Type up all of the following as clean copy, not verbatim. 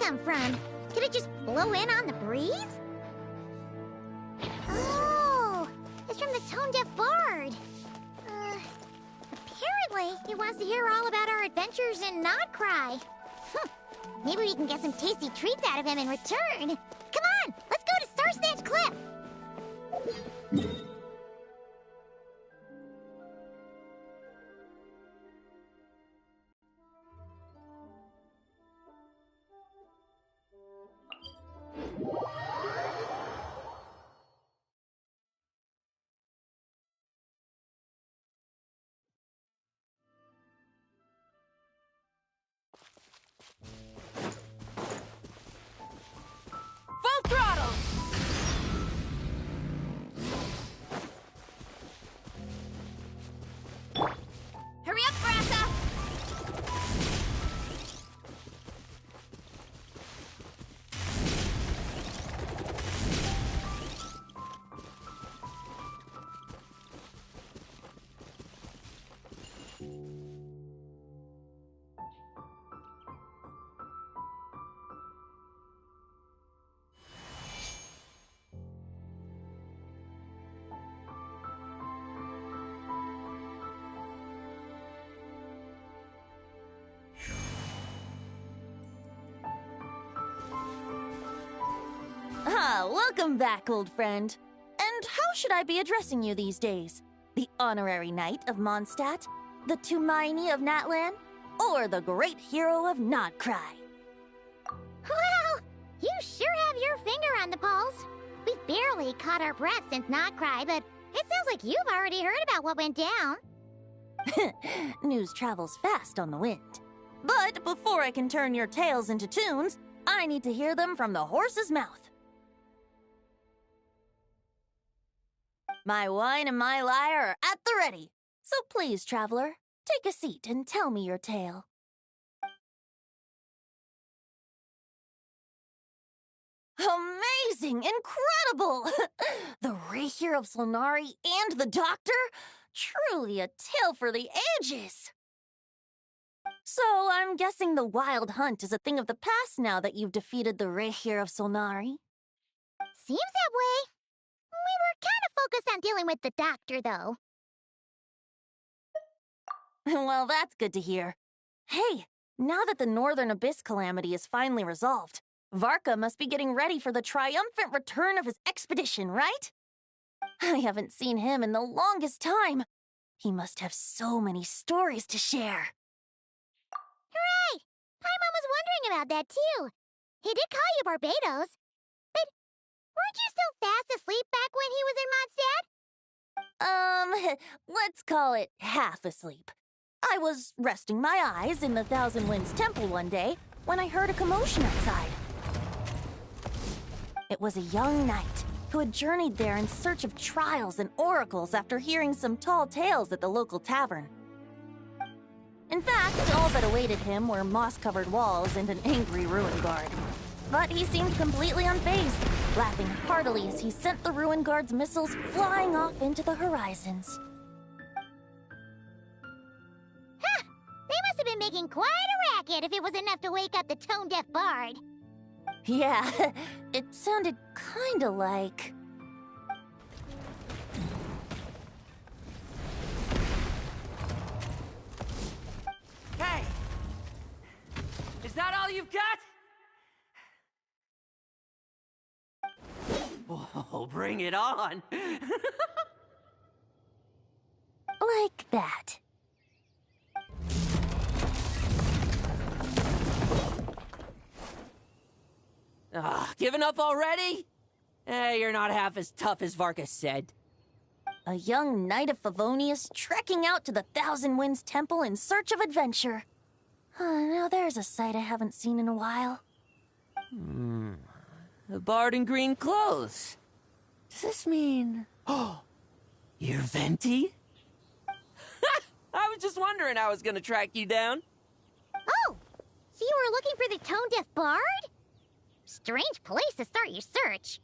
come from? Did it just blow in on the breeze? Oh, it's from the tone-deaf bard. Apparently, he wants to hear all about our adventures in Nodcry. Maybe we can get some tasty treats out of him in return. Come on, let's go to Star Snatch Cliff. Full throttle! Hurry up, Varka! Welcome back, old friend. And how should I be addressing you these days? The honorary knight of Mondstadt? The Tumaini of Natlan? Or the great hero of Nodcry? Well, you sure have your finger on the pulse. We've barely caught our breath since Nodcry, but it sounds like you've already heard about what went down. News travels fast on the wind. But before I can turn your tales into tunes, I need to hear them from the horse's mouth. My wine and my lyre are at the ready. So please, traveler, take a seat and tell me your tale. Amazing! Incredible! The Rapier of Solnari and the Doctor? Truly a tale for the ages! So I'm guessing the Wild Hunt is a thing of the past now that you've defeated the Rapier of Solnari? Seems that way. We were kind of focused on dealing with the Doctor, though. Well, that's good to hear. Hey, now that the Northern Abyss calamity is finally resolved, Varka must be getting ready for the triumphant return of his expedition, right? I haven't seen him in the longest time. He must have so many stories to share. Hooray! Paimon was wondering about that, too. He did call you Barbados. But weren't you still fast asleep back when he was in Mondstadt? Let's call it half asleep. I was resting my eyes in the Thousand Winds Temple one day when I heard a commotion outside. It was a young knight who had journeyed there in search of trials and oracles after hearing some tall tales at the local tavern. In fact, all that awaited him were moss-covered walls and an angry ruin guard. But he seemed completely unfazed, laughing heartily as he sent the ruin guard's missiles flying off into the horizons. Huh! They must have been making quite a racket if it was enough to wake up the tone-deaf bard. Yeah, it sounded kinda like... Hey! Is that all you've got? Oh, bring it on! like that. Giving up already? You're not half as tough as Varka said. A young knight of Favonius trekking out to the Thousand Winds Temple in search of adventure. Now there's a sight I haven't seen in a while. A bard in green clothes. Does this mean... Oh, you're Venti? I was just wondering I was gonna track you down. Oh, so you were looking for the tone-deaf bard? Strange place to start your search.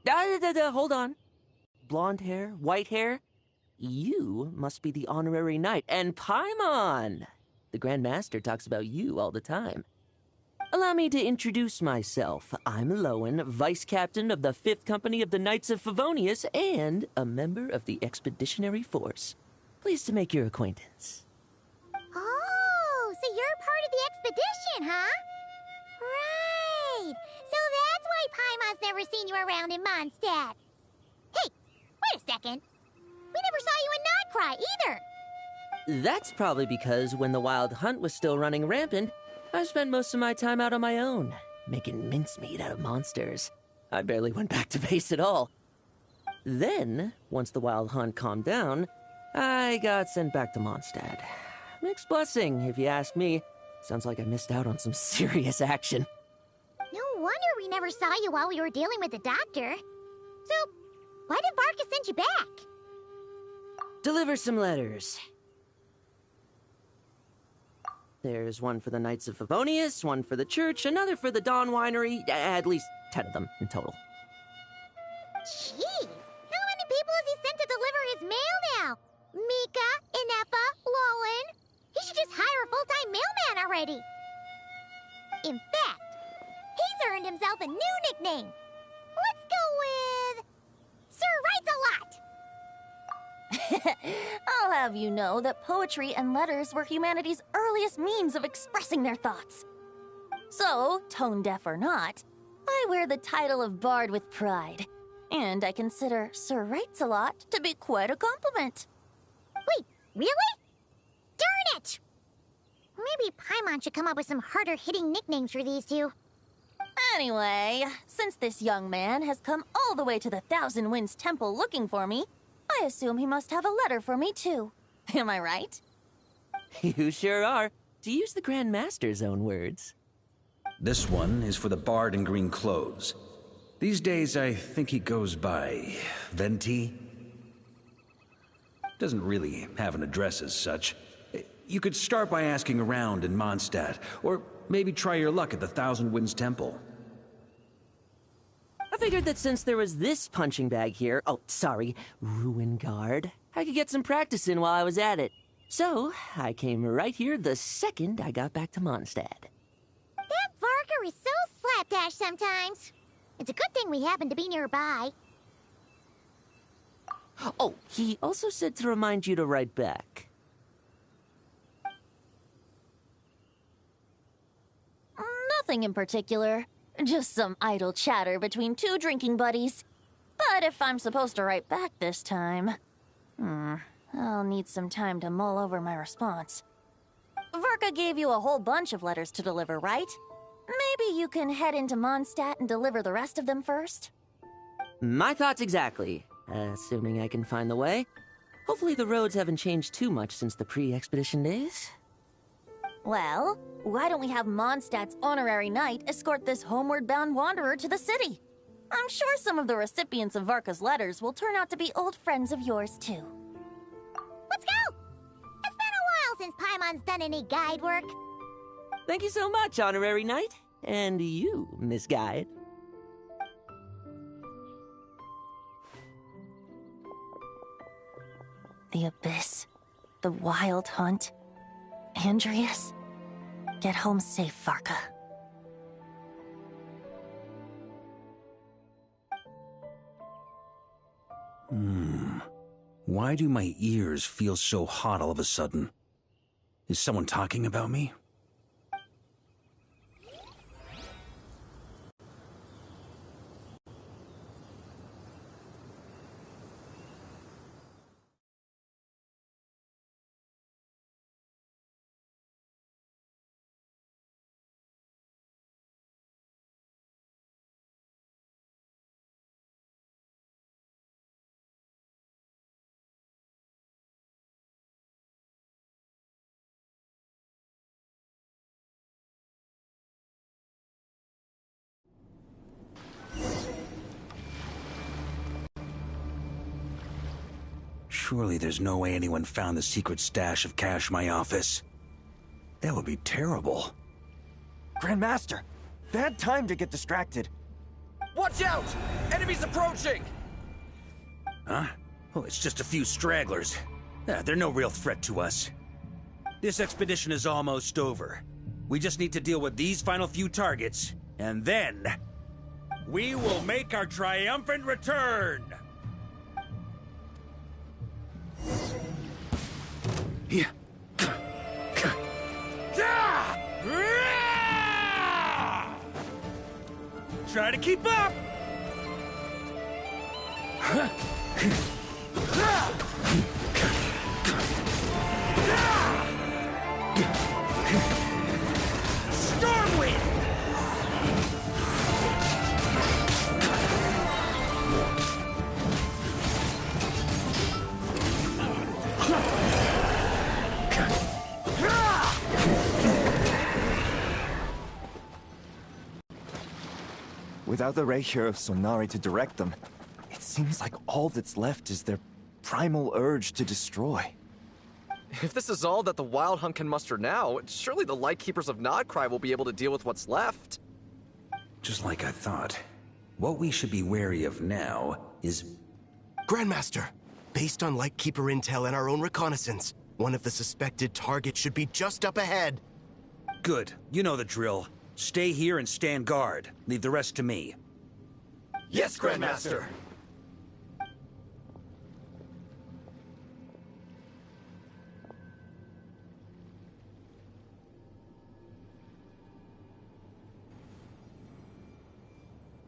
Hold on. Blonde hair, white hair. You must be the honorary knight. And Paimon! The Grand Master talks about you all the time. Allow me to introduce myself. I'm Lowen, Vice Captain of the 5th Company of the Knights of Favonius and a member of the Expeditionary Force. Pleased to make your acquaintance. Oh, so you're part of the expedition, huh? Right. So that's why Paimon's never seen you around in Mondstadt. Hey, wait a second. We never saw you in Notcry either. That's probably because when the Wild Hunt was still running rampant, I spent most of my time out on my own, making mincemeat out of monsters. I barely went back to base at all. Then, once the Wild Hunt calmed down, I got sent back to Mondstadt. Mixed blessing, if you ask me. Sounds like I missed out on some serious action. No wonder we never saw you while we were dealing with the doctor. So, why did Varka send you back? Deliver some letters. There's one for the Knights of Favonius, one for the church, another for the Dawn Winery, at least 10 of them in total. Jeez, how many people has he sent to deliver his mail now? Mika, Inefa, Lowen. He should just hire a full-time mailman already. In fact, he's earned himself a new nickname. Let's go with Sir Writes-A-Lot. I'll have you know that poetry and letters were humanity's earliest means of expressing their thoughts. So, tone-deaf or not, I wear the title of Bard with pride. And I consider Sir Writes-A-Lot to be quite a compliment. Wait, really? Darn it! Maybe Paimon should come up with some harder-hitting nicknames for these two. Anyway, since this young man has come all the way to the Thousand Winds Temple looking for me, I assume he must have a letter for me too. Am I right? You sure are, to use the Grand Master's own words. This one is for the Bard in green clothes. These days, I think he goes by Venti. Doesn't really have an address as such. You could start by asking around in Mondstadt, or maybe try your luck at the Thousand Winds Temple. I figured that since there was this punching bag here, Ruin Guard, I could get some practice in while I was at it. So, I came right here the second I got back to Mondstadt. That Varka is so slapdash sometimes. It's a good thing we happen to be nearby. Oh, he also said to remind you to write back. Nothing in particular. Just some idle chatter between two drinking buddies. But if I'm supposed to write back this time... I'll need some time to mull over my response. Varka gave you a whole bunch of letters to deliver, right? Maybe you can head into Mondstadt and deliver the rest of them first? My thoughts exactly, assuming I can find the way. Hopefully the roads haven't changed too much since the pre-expedition days. Well, why don't we have Mondstadt's honorary knight escort this homeward-bound wanderer to the city? I'm sure some of the recipients of Varka's letters will turn out to be old friends of yours, too. Let's go! It's been a while since Paimon's done any guide work. Thank you so much, honorary knight. And you, Miss Guide. The Abyss. The Wild Hunt. Andreas. Get home safe, Varka. Why do my ears feel so hot all of a sudden? Is someone talking about me? Surely there's no way anyone found the secret stash of cash in my office. That would be terrible. Grandmaster, bad time to get distracted. Watch out! Enemies approaching! Huh? Oh, it's just a few stragglers. They're no real threat to us. This expedition is almost over. We just need to deal with these final few targets, and then we will make our triumphant return! Yeah. Try to keep up! Stormwind! Without the ray here of Sonari to direct them, it seems like all that's left is their primal urge to destroy. If this is all that the Wild Hunt can muster now, surely the Lightkeepers of Nodcry will be able to deal with what's left. Just like I thought. What we should be wary of now is... Grandmaster, based on Lightkeeper intel and our own reconnaissance, one of the suspected targets should be just up ahead. Good. You know the drill. Stay here and stand guard. Leave the rest to me. Yes, Grandmaster!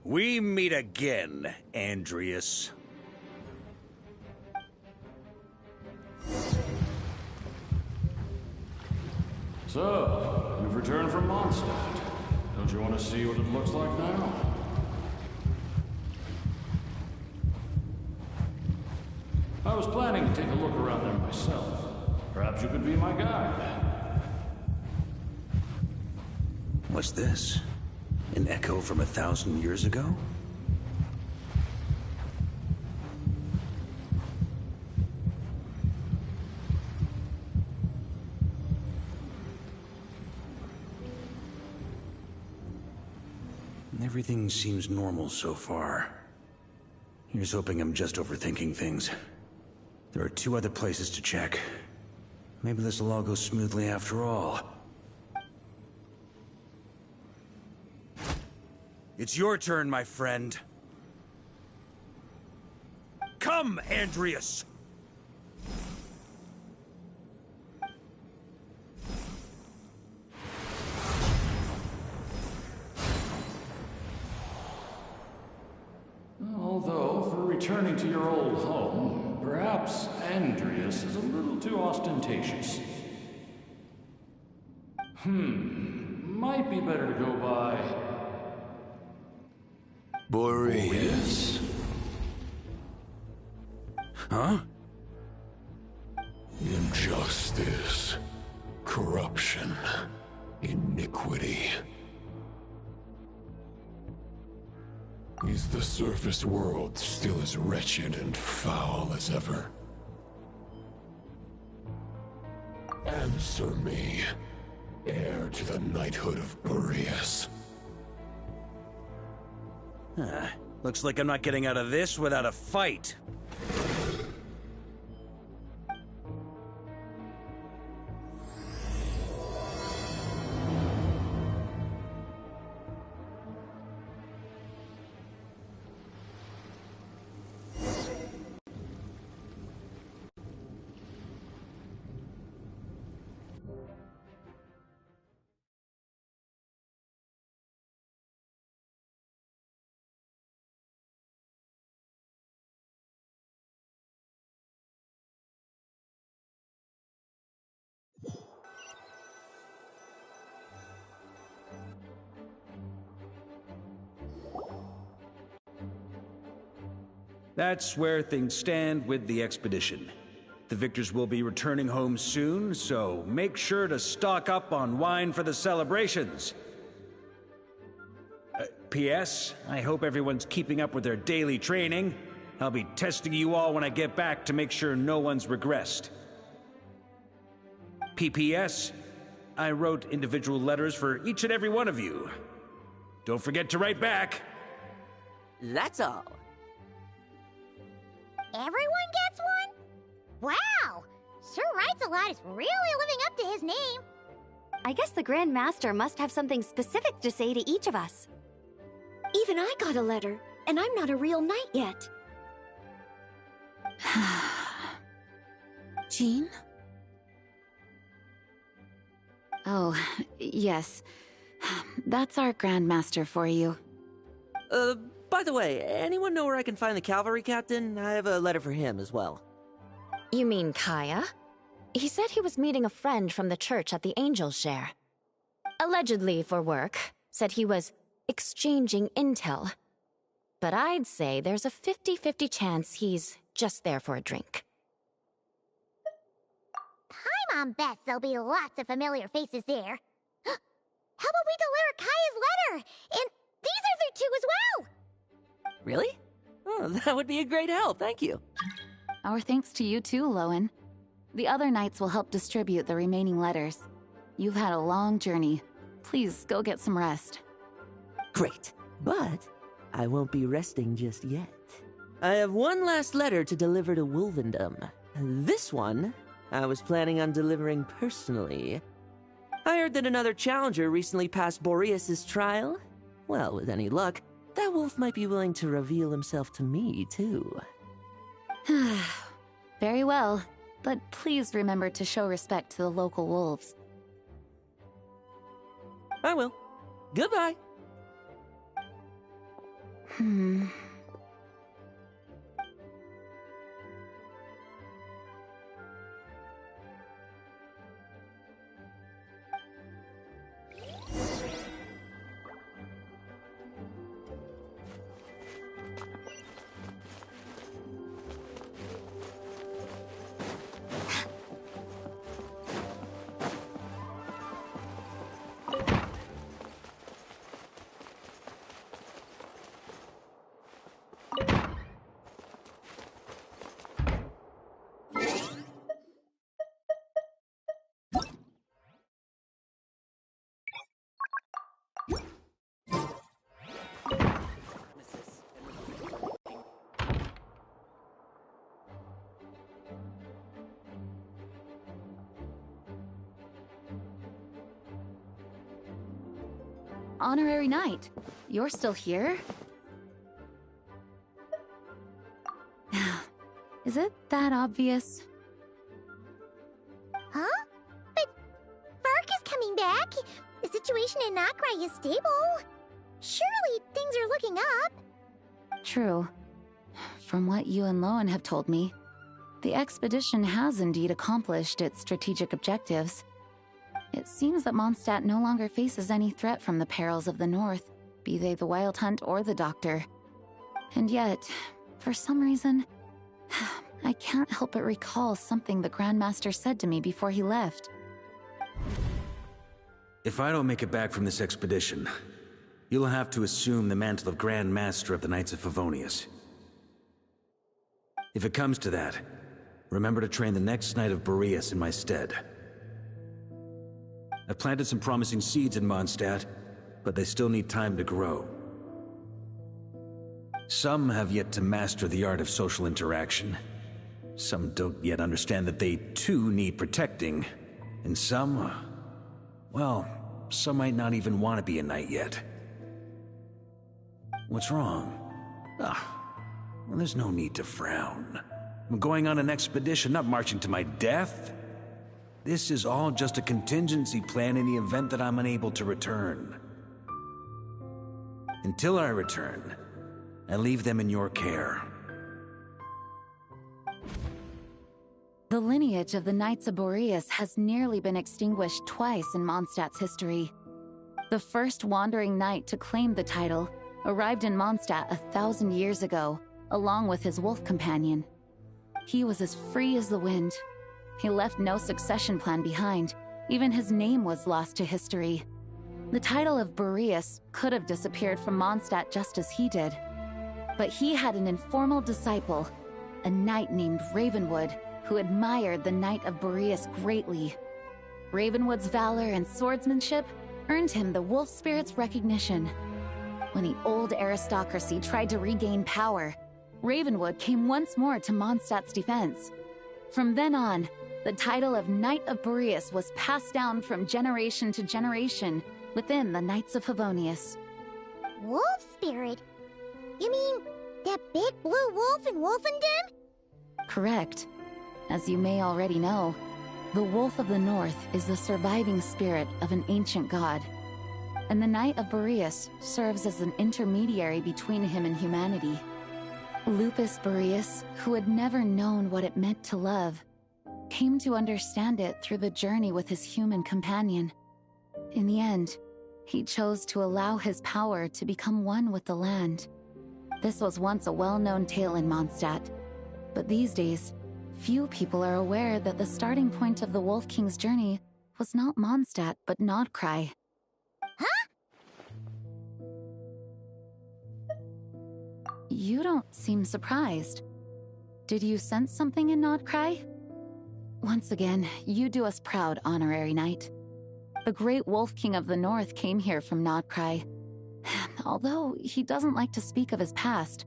We meet again, Andreas. So, you've returned from Mondstadt. Don't you want to see what it looks like now? I was planning to take a look around there myself. Perhaps you could be my guide. What's this? An echo from 1,000 years ago? Everything seems normal so far. Here's hoping I'm just overthinking things. There are 2 other places to check. Maybe this will all go smoothly after all. It's your turn, my friend. Come, Andreas! Although, for returning to your old home, perhaps Andreas is a little too ostentatious. Might be better to go by... Boreas. Huh? Injustice. Corruption. Iniquity. Is the surface world still as wretched and foul as ever? Answer me, heir to the knighthood of Boreas. Looks like I'm not getting out of this without a fight. That's where things stand with the expedition. The victors will be returning home soon, so make sure to stock up on wine for the celebrations. P.S. I hope everyone's keeping up with their daily training. I'll be testing you all when I get back to make sure no one's regressed. P.P.S. I wrote individual letters for each and every one of you. Don't forget to write back. That's all. Everyone gets one? Wow! Sir Writes-A-Lot is really living up to his name. I guess the Grand Master must have something specific to say to each of us. Even I got a letter, and I'm not a real knight yet. Jean? Oh, yes. That's our Grandmaster for you. By the way, anyone know where I can find the cavalry captain? I have a letter for him as well. You mean Kaya? He said he was meeting a friend from the church at the Angel Share. Allegedly for work. Said he was exchanging intel. But I'd say there's a 50-50 chance he's just there for a drink. Paimon bets there'll be lots of familiar faces there. How about we deliver Kaya's letter? And these other two as well! Really? Oh, that would be a great help, thank you. Our thanks to you too, Lowen. The other knights will help distribute the remaining letters. You've had a long journey. Please go get some rest. Great, but I won't be resting just yet. I have one last letter to deliver to Wolvendom. This one, I was planning on delivering personally. I heard that another challenger recently passed Boreas' trial. Well, with any luck, that wolf might be willing to reveal himself to me, too. Very well, but please remember to show respect to the local wolves. I will. Goodbye. Honorary Knight, you're still here? Is it that obvious? Huh? But Varka's coming back. The situation in Nokrai is stable. Surely things are looking up. True. From what you and Lowen have told me, the expedition has indeed accomplished its strategic objectives. It seems that Mondstadt no longer faces any threat from the perils of the North, be they the Wild Hunt or the Doctor. And yet, for some reason, I can't help but recall something the Grandmaster said to me before he left. If I don't make it back from this expedition, you'll have to assume the mantle of Grand Master of the Knights of Favonius. If it comes to that, remember to train the next Knight of Boreas in my stead. I've planted some promising seeds in Mondstadt, but they still need time to grow. Some have yet to master the art of social interaction. Some don't yet understand that they too need protecting. And some, well, some might not even want to be a knight yet. What's wrong? Well, there's no need to frown. I'm going on an expedition, not marching to my death. This is all just a contingency plan in the event that I'm unable to return. Until I return, I leave them in your care. The lineage of the Knights of Boreas has nearly been extinguished twice in Mondstadt's history. The first wandering knight to claim the title arrived in Mondstadt 1,000 years ago, along with his wolf companion. He was as free as the wind. He left no succession plan behind. Even his name was lost to history. The title of Boreas could have disappeared from Mondstadt just as he did. But he had an informal disciple, a knight named Ravenwood, who admired the Knight of Boreas greatly. Ravenwood's valor and swordsmanship earned him the wolf spirit's recognition. When the old aristocracy tried to regain power, Ravenwood came once more to Mondstadt's defense. From then on, The title of Knight of Boreas was passed down from generation to generation within the Knights of Favonius. Wolf spirit? You mean that big blue wolf in Wolfendom? Correct. As you may already know, the Wolf of the North is the surviving spirit of an ancient god, and the Knight of Boreas serves as an intermediary between him and humanity. Lupus Boreas, who had never known what it meant to love, came to understand it through the journey with his human companion. In the end, he chose to allow his power to become one with the land. This was once a well-known tale in Mondstadt, but these days, few people are aware that the starting point of the Wolf King's journey was not Mondstadt, but Nodcry. Huh? You don't seem surprised. Did you sense something in Nodcry? Once again, you do us proud, Honorary Knight. The great Wolf King of the North came here from Nodcry, although he doesn't like to speak of his past.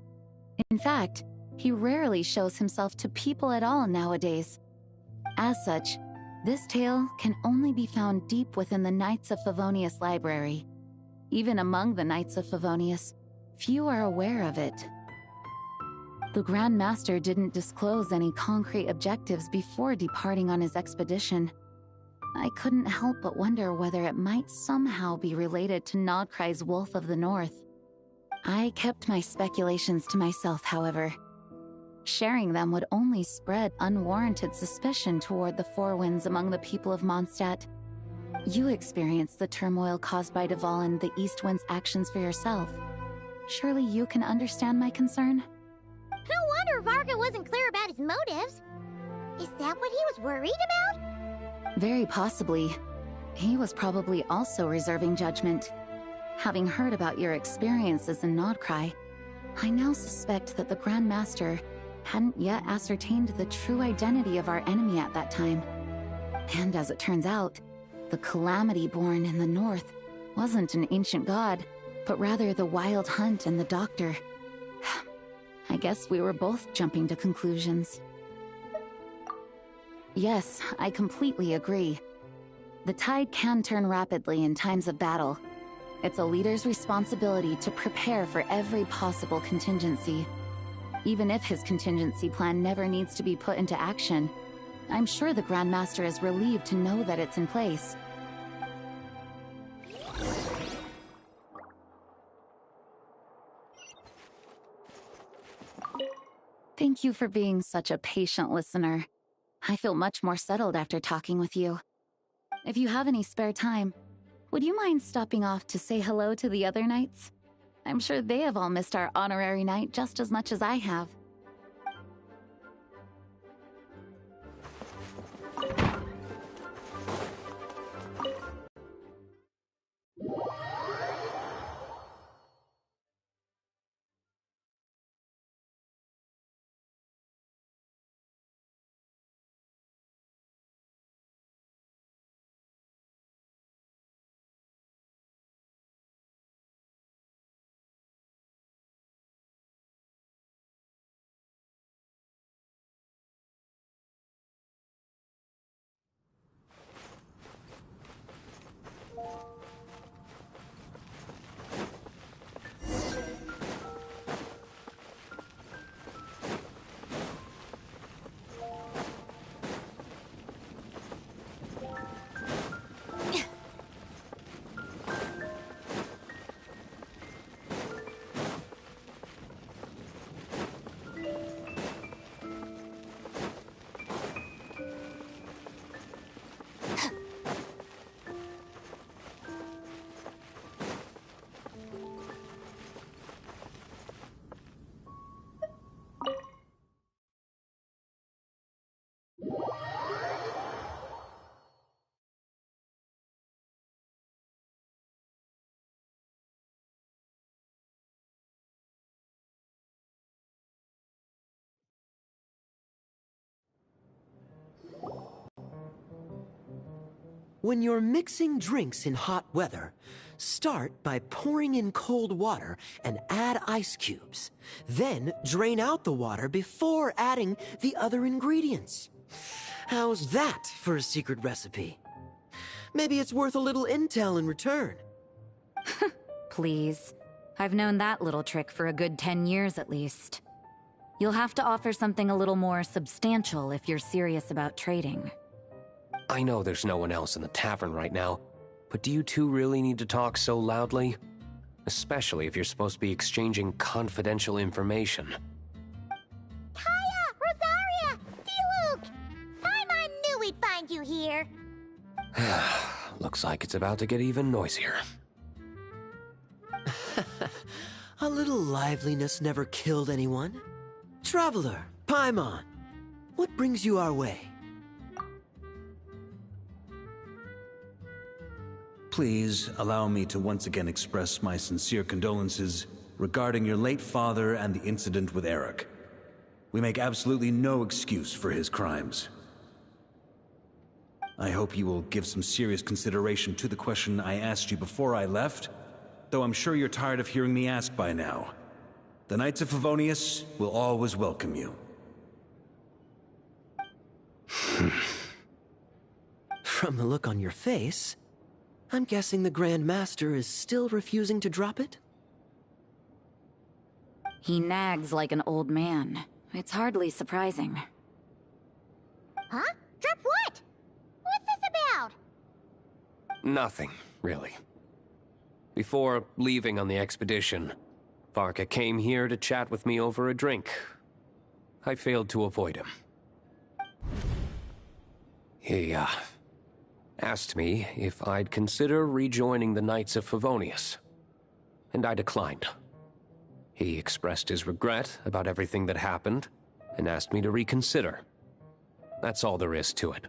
In fact, he rarely shows himself to people at all nowadays. As such, this tale can only be found deep within the Knights of Favonius library. Even among the Knights of Favonius, few are aware of it. The Grand Master didn't disclose any concrete objectives before departing on his expedition. I couldn't help but wonder whether it might somehow be related to Nodcry's Wolf of the North. I kept my speculations to myself, however. Sharing them would only spread unwarranted suspicion toward the Four Winds among the people of Mondstadt. You experienced the turmoil caused by Duval and the East Wind's actions for yourself. Surely you can understand my concern? No wonder Varka wasn't clear about his motives. Is that what he was worried about? Very possibly. He was probably also reserving judgment. Having heard about your experiences in Nodcry, I now suspect that the Grand Master hadn't yet ascertained the true identity of our enemy at that time. And as it turns out, the calamity born in the north wasn't an ancient god, but rather the Wild Hunt and the Doctor. I guess we were both jumping to conclusions. Yes, I completely agree. The tide can turn rapidly in times of battle. It's a leader's responsibility to prepare for every possible contingency. Even if his contingency plan never needs to be put into action, I'm sure the Grand Master is relieved to know that it's in place. Thank you for being such a patient listener. I feel much more settled after talking with you. If you have any spare time, would you mind stopping off to say hello to the other knights? I'm sure they have all missed our honorary knight just as much as I have. When you're mixing drinks in hot weather, start by pouring in cold water and add ice cubes. Then drain out the water before adding the other ingredients. How's that for a secret recipe? Maybe it's worth a little intel in return. Please. I've known that little trick for a good 10 years at least. You'll have to offer something a little more substantial if you're serious about trading. I know there's no one else in the tavern right now, but do you two really need to talk so loudly? Especially if you're supposed to be exchanging confidential information. Kaya! Rosaria! D-Luke! I knew we'd find you here. Looks like it's about to get even noisier. A little liveliness never killed anyone. Traveler, Paimon, what brings you our way? Please allow me to once again express my sincere condolences regarding your late father and the incident with Eric. We make absolutely no excuse for his crimes. I hope you will give some serious consideration to the question I asked you before I left, though I'm sure you're tired of hearing me ask by now. The Knights of Favonius will always welcome you. From the look on your face, I'm guessing the Grand Master is still refusing to drop it? He nags like an old man. It's hardly surprising. Huh? Drop what? What's this about? Nothing, really. Before leaving on the expedition, Varka came here to chat with me over a drink. I failed to avoid him. He, asked me if I'd consider rejoining the Knights of Favonius, and I declined. He expressed his regret about everything that happened, and asked me to reconsider. That's all there is to it.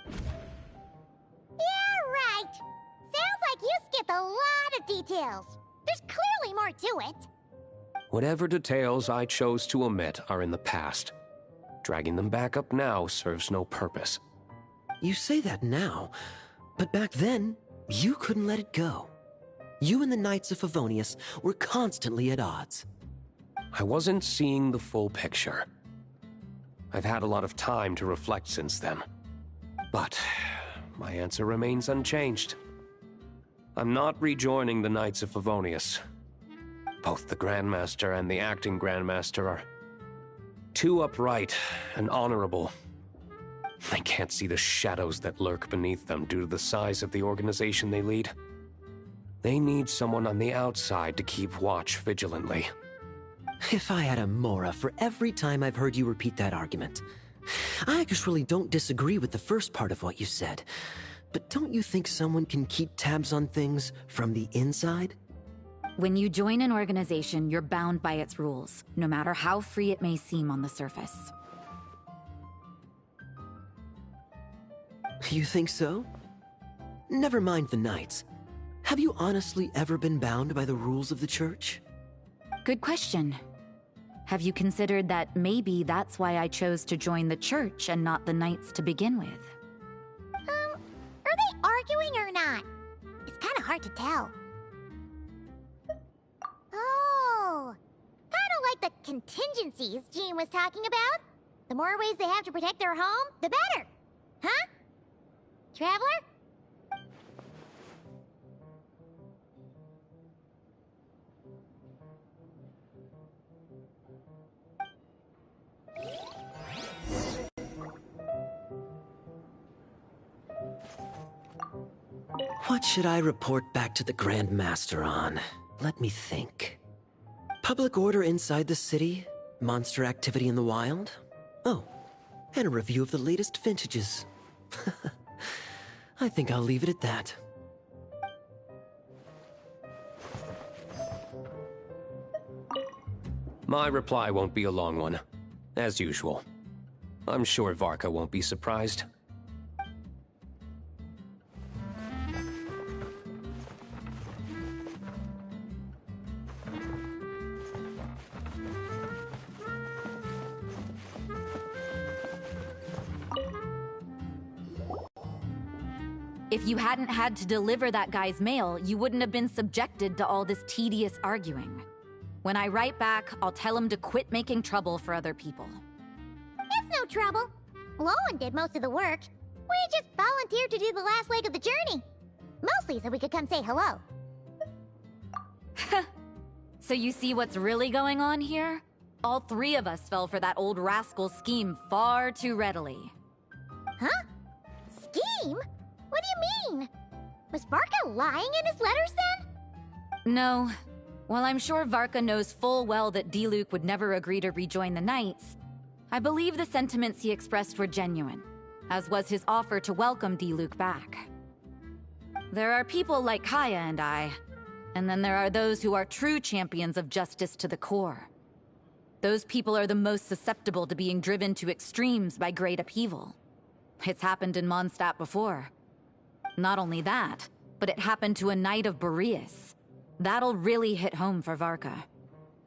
Yeah, right. Sounds like you skipped a lot of details. There's clearly more to it. Whatever details I chose to omit are in the past. Dragging them back up now serves no purpose. You say that now, but back then, you couldn't let it go. You and the Knights of Favonius were constantly at odds. I wasn't seeing the full picture. I've had a lot of time to reflect since then. But my answer remains unchanged. I'm not rejoining the Knights of Favonius. Both the Grandmaster and the acting Grandmaster are too upright and honorable. I can't see the shadows that lurk beneath them due to the size of the organization they lead. They need someone on the outside to keep watch vigilantly. If I had a Mora for every time I've heard you repeat that argument. I actually don't disagree with the first part of what you said, but don't you think someone can keep tabs on things from the inside? When you join an organization, you're bound by its rules, no matter how free it may seem on the surface. You think so? Never mind the Knights. Have you honestly ever been bound by the rules of the Church? Good question. Have you considered that maybe that's why I chose to join the Church and not the Knights to begin with? Are they arguing or not? It's kind of hard to tell. Oh, kind of like the contingencies Jean was talking about. The more ways they have to protect their home, the better. Huh? Traveler? What should I report back to the Grand Master on? Let me think. Public order inside the city? Monster activity in the wild? Oh, and a review of the latest vintages. I think I'll leave it at that. My reply won't be a long one, as usual. I'm sure Varka won't be surprised. If you hadn't had to deliver that guy's mail, you wouldn't have been subjected to all this tedious arguing. When I write back, I'll tell him to quit making trouble for other people. It's no trouble. Lowen did most of the work. We just volunteered to do the last leg of the journey. Mostly so we could come say hello. So you see what's really going on here? All three of us fell for that old rascal's scheme far too readily. Huh? Scheme? What do you mean? Was Varka lying in his letters then? No. While I'm sure Varka knows full well that Diluc would never agree to rejoin the Knights, I believe the sentiments he expressed were genuine, as was his offer to welcome Diluc back. There are people like Kaya and I, and then there are those who are true champions of justice to the core. Those people are the most susceptible to being driven to extremes by great upheaval. It's happened in Mondstadt before. Not only that, but it happened to a Knight of Boreas. That'll really hit home for Varka.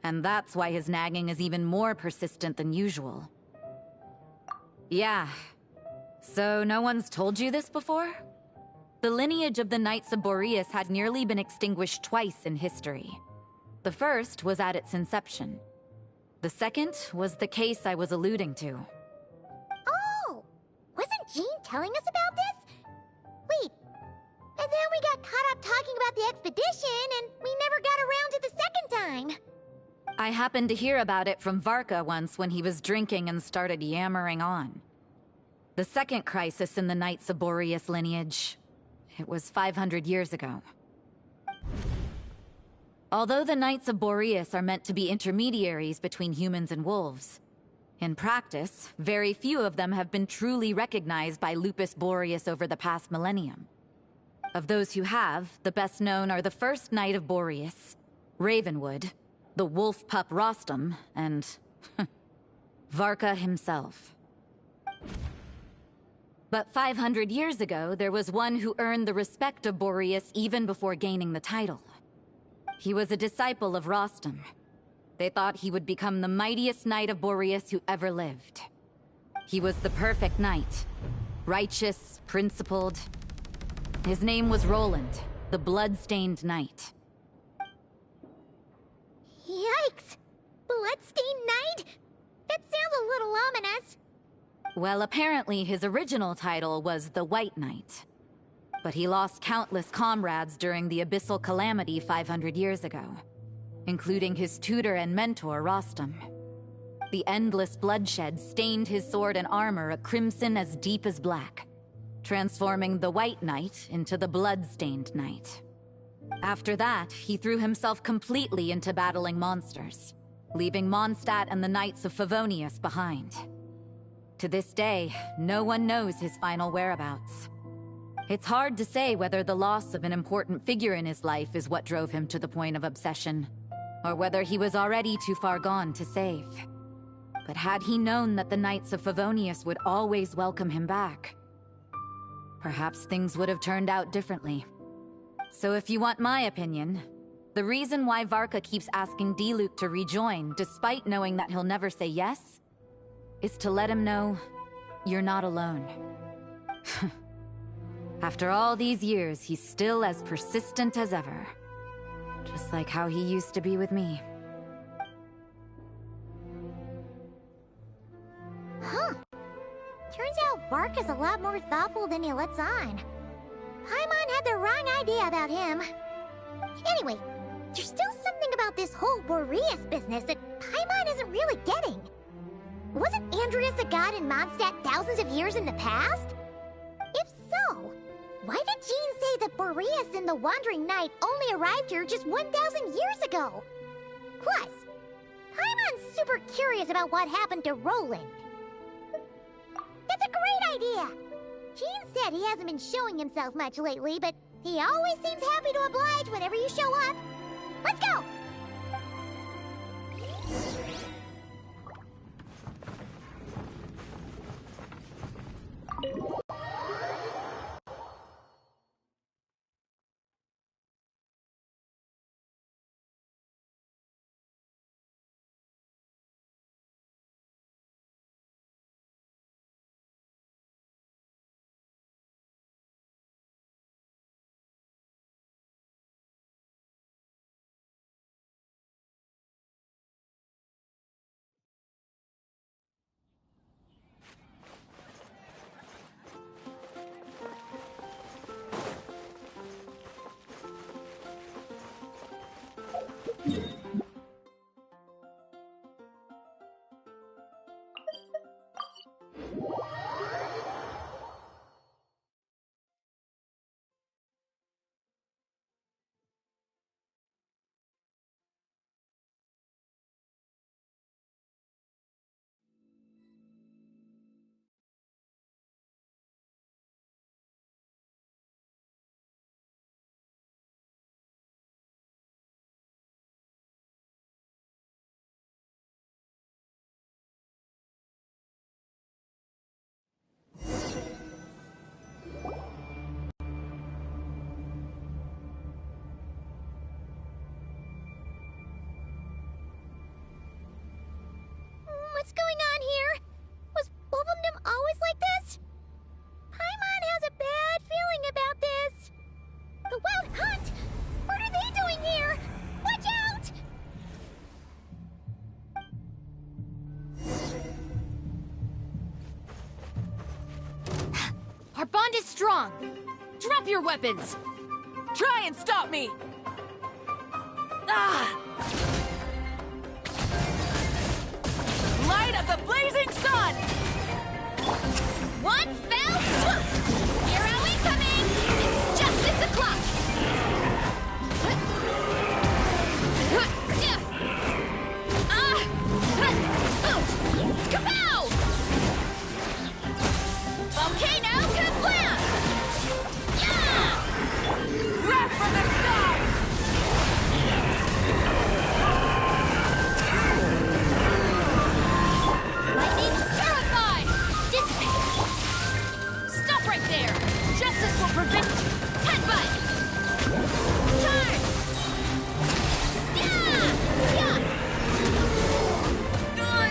And that's why his nagging is even more persistent than usual. Yeah. So no one's told you this before? The lineage of the Knights of Boreas had nearly been extinguished twice in history. The first was at its inception. The second was the case I was alluding to. Oh! Wasn't Jean telling us about this? Wait, and then we got caught up talking about the expedition, and we never got around to the second time. I happened to hear about it from Varka once when he was drinking and started yammering on. The second crisis in the Knights of Boreas lineage. It was 500 years ago. Although the Knights of Boreas are meant to be intermediaries between humans and wolves, in practice, very few of them have been truly recognized by Lupus Boreas over the past millennium. Of those who have, the best known are the first Knight of Boreas, Ravenwood, the wolf pup Rostam, and Varka himself. But 500 years ago, there was one who earned the respect of Boreas even before gaining the title. He was a disciple of Rostam. They thought he would become the mightiest Knight of Boreas who ever lived. He was the perfect knight. Righteous, principled. His name was Roland, the blood-stained knight. Yikes! Bloodstained Knight? That sounds a little ominous. Well, apparently his original title was the White Knight. But he lost countless comrades during the Abyssal Calamity 500 years ago, including his tutor and mentor, Rostam. The endless bloodshed stained his sword and armor a crimson as deep as black, transforming the White Knight into the Blood-Stained Knight. After that, he threw himself completely into battling monsters, leaving Mondstadt and the Knights of Favonius behind. To this day, no one knows his final whereabouts. It's hard to say whether the loss of an important figure in his life is what drove him to the point of obsession, or whether he was already too far gone to save. But had he known that the Knights of Favonius would always welcome him back, perhaps things would have turned out differently. So if you want my opinion, the reason why Varka keeps asking Diluc to rejoin, despite knowing that he'll never say yes, is to let him know you're not alone. After all these years, he's still as persistent as ever. Just like how he used to be with me. Huh. Turns out Varka's a lot more thoughtful than he lets on. Paimon had the wrong idea about him. Anyway, there's still something about this whole Boreas business that Paimon isn't really getting. Wasn't Andreas a god in Mondstadt thousands of years in the past? If so, why did Jean say that Boreas and the Wandering Knight only arrived here just 1,000 years ago? Plus, Paimon's super curious about what happened to Roland. That's a great idea! Jean said he hasn't been showing himself much lately, but he always seems happy to oblige whenever you show up. Let's go! strong. Drop your weapons. Try and stop me. Ah! Light of the blazing sun! One fell swoop! Hero incoming! It's justice o'clock! Kapow! Volcano kablam! Yeah! Wrath from the sky! Lightning terrified! Dissipate! Stop right there! Justice will prevent you! Headbutt! Turn! Yeah! Yeah!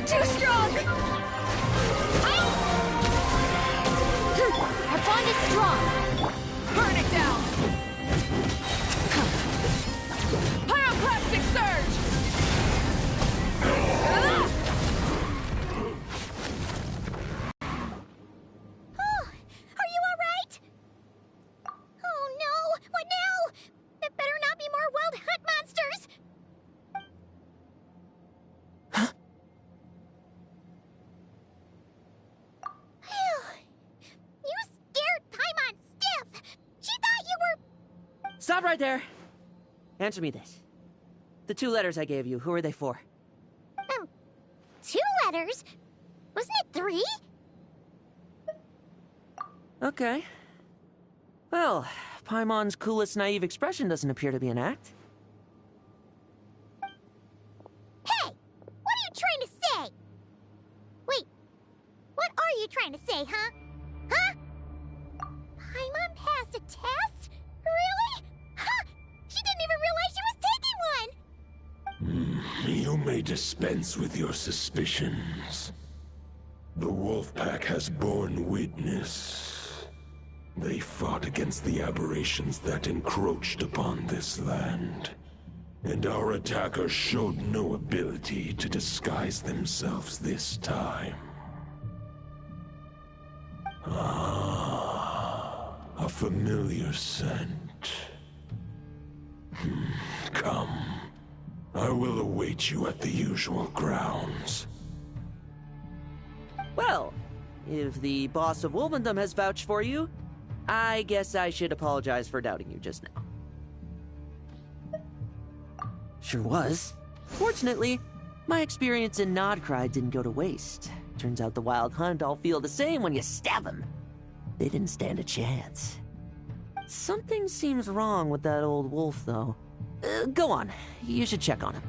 Too strong! Our bond is strong! Burn it down! Pyroclastic surge! Are you alright? Oh no! What now? There better not be more wild hunt monsters! You scared Paimon stiff! She thought you were... Stop right there! Answer me this. The 2 letters I gave you, who are they for? 2 letters? Wasn't it 3? Okay. Well, Paimon's coolest naive expression doesn't appear to be an act. Hey! What are you trying to say? Wait, what are you trying to say, huh? Huh? Paimon passed a test? Really? Huh! She didn't even realize she was taking one! You may dispense with your suspicions. The wolf pack has borne witness. They fought against the aberrations that encroached upon this land. And our attackers showed no ability to disguise themselves this time. Ah, a familiar scent. Come. I will await you at the usual grounds. Well, if the boss of Wolvendom has vouched for you, I guess I should apologize for doubting you just now. Sure was. Fortunately, my experience in Nodcry didn't go to waste. Turns out the Wild Hunt all feel the same when you stab them. They didn't stand a chance. Something seems wrong with that old wolf, though. Go on. You should check on him.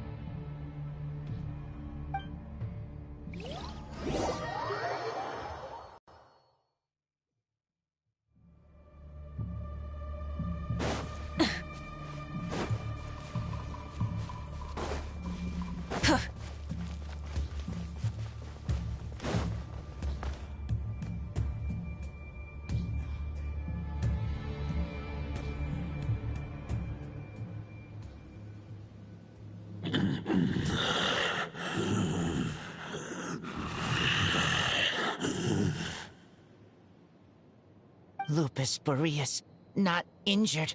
Lupus Boreas, not injured.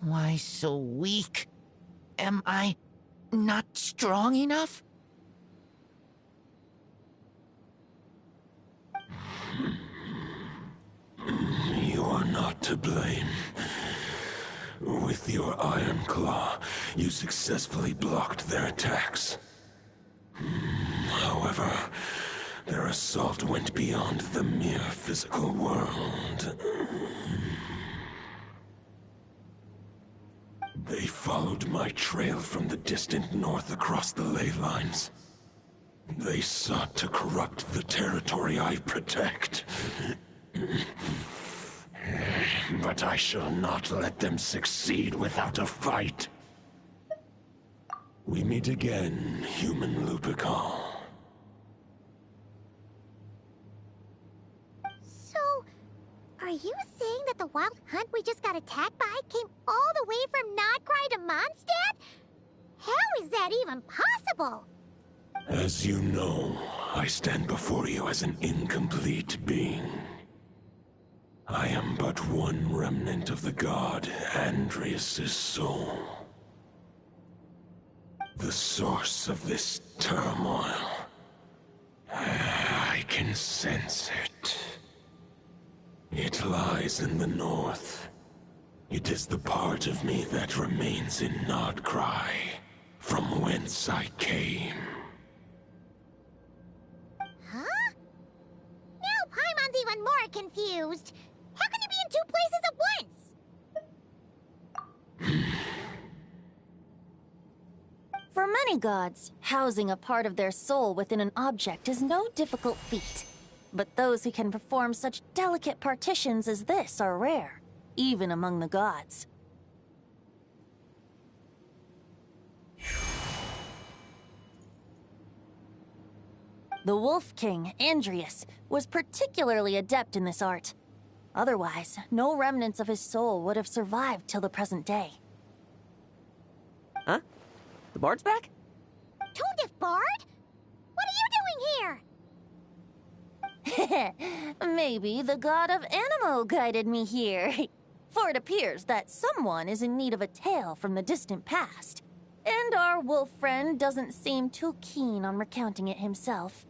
Why so weak? Am I not strong enough? You are not to blame. With your Iron Claw, you successfully blocked their attacks. However, their assault went beyond the mere physical world. They followed my trail from the distant north across the ley lines. They sought to corrupt the territory I protect. But I shall not let them succeed without a fight. We meet again, human Lupical. So, are you saying that the Wild Hunt we just got attacked by came all the way from Nodcry to Mondstadt? How is that even possible? As you know, I stand before you as an incomplete being. I am but one remnant of the god Andrias' soul. The source of this turmoil. I can sense it. It lies in the north. It is the part of me that remains in Nodcry, from whence I came. Huh? Now Paimon's even more confused. How can you be in two places at once? For many gods, housing a part of their soul within an object is no difficult feat. But those who can perform such delicate partitions as this are rare, even among the gods. The Wolf King, Andrias, was particularly adept in this art. Otherwise, no remnants of his soul would have survived till the present day. Huh? The bard's back? Toadif Bard? What are you doing here? Maybe the god of Animo guided me here. For it appears that someone is in need of a tale from the distant past. And our wolf friend doesn't seem too keen on recounting it himself.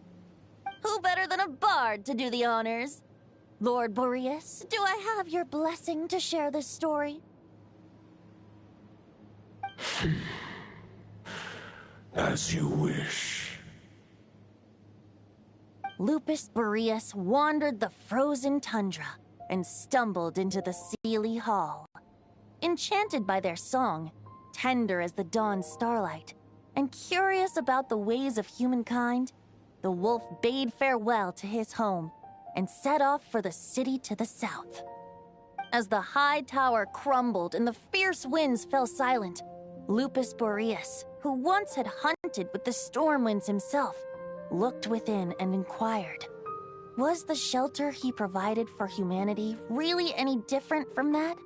Who better than a bard to do the honors? Lord Boreas, do I have your blessing to share this story? As you wish. Lupus Boreas wandered the frozen tundra and stumbled into the Seelie Hall. Enchanted by their song, tender as the dawn's starlight, and curious about the ways of humankind, the wolf bade farewell to his home and set off for the city to the south. As the high tower crumbled and the fierce winds fell silent, Lupus Boreas, who once had hunted with the storm winds himself, looked within and inquired, was the shelter he provided for humanity really any different from that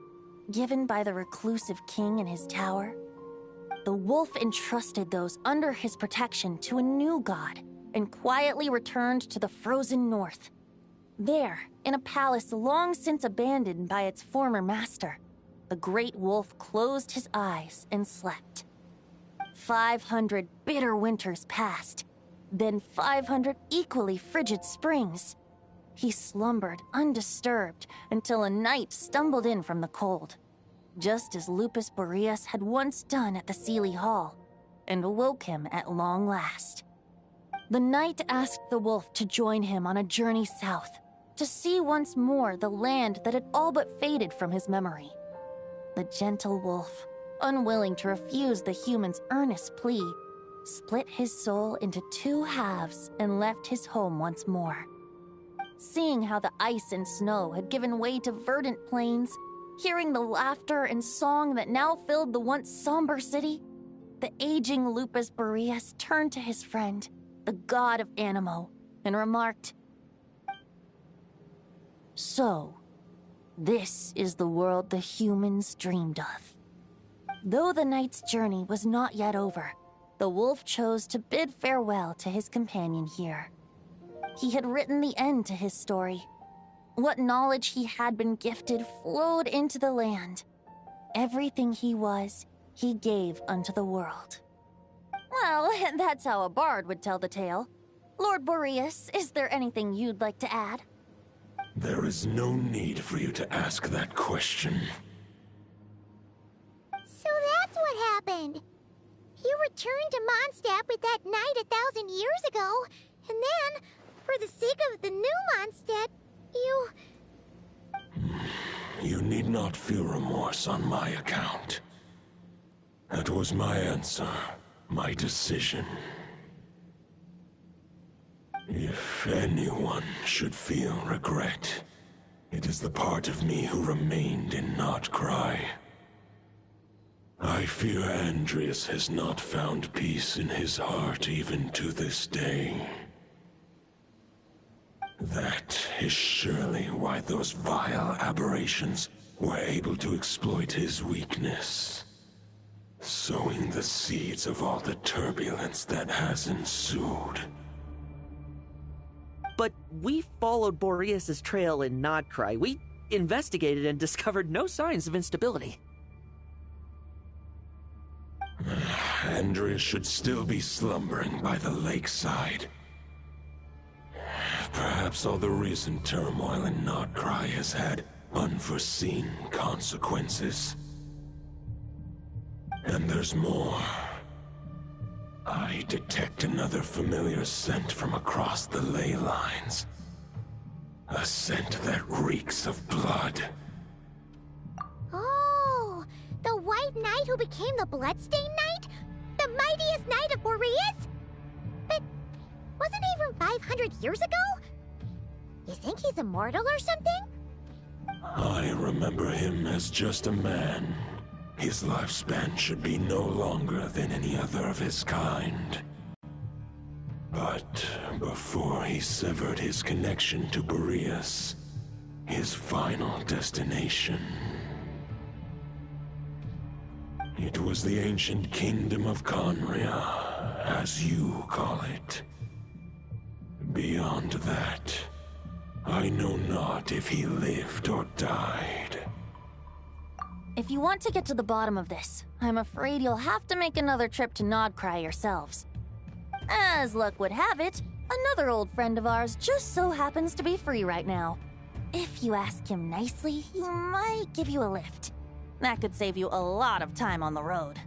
given by the reclusive king in his tower? The wolf entrusted those under his protection to a new god and quietly returned to the frozen north. There, in a palace long since abandoned by its former master, the great wolf closed his eyes and slept. 500 bitter winters passed, then 500 equally frigid springs. He slumbered undisturbed until a night stumbled in from the cold, just as Lupus Boreas had once done at the Seelie Hall, and awoke him at long last. The knight asked the wolf to join him on a journey south, to see once more the land that had all but faded from his memory. The gentle wolf, unwilling to refuse the human's earnest plea, split his soul into two halves and left his home once more. Seeing how the ice and snow had given way to verdant plains, hearing the laughter and song that now filled the once somber city, the aging Lupus Boreas turned to his friend, the god of Animo, and remarked, "So, this is the world the humans dreamed of." Though the knight's journey was not yet over, the wolf chose to bid farewell to his companion here. He had written the end to his story. What knowledge he had been gifted flowed into the land. Everything he was, he gave unto the world. Well, that's how a bard would tell the tale. Lord Boreas, is there anything you'd like to add? There is no need for you to ask that question. So that's what happened. You returned to Mondstadt with that knight 1,000 years ago, and then, for the sake of the new Mondstadt, you... You need not feel remorse on my account. That was my answer, my decision. If anyone should feel regret, it is the part of me who remained in Nodcry. I fear Andrias has not found peace in his heart even to this day. That is surely why those vile aberrations were able to exploit his weakness, sowing the seeds of all the turbulence that has ensued. But we followed Boreas' trail in Nodcry. We investigated and discovered no signs of instability. Andreas should still be slumbering by the lakeside. Perhaps all the recent turmoil in Nodcry has had unforeseen consequences. And there's more. I detect another familiar scent from across the ley lines. A scent that reeks of blood. Oh, the White Knight who became the Bloodstained Knight? The mightiest knight of Boreas? But wasn't he from 500 years ago? You think he's immortal or something? I remember him as just a man. His lifespan should be no longer than any other of his kind. But before he severed his connection to Boreas, his final destination, it was the ancient kingdom of Conria, as you call it. Beyond that, I know not if he lived or died. If you want to get to the bottom of this, I'm afraid you'll have to make another trip to Nodcry yourselves. As luck would have it, another old friend of ours just so happens to be free right now. If you ask him nicely, he might give you a lift. That could save you a lot of time on the road.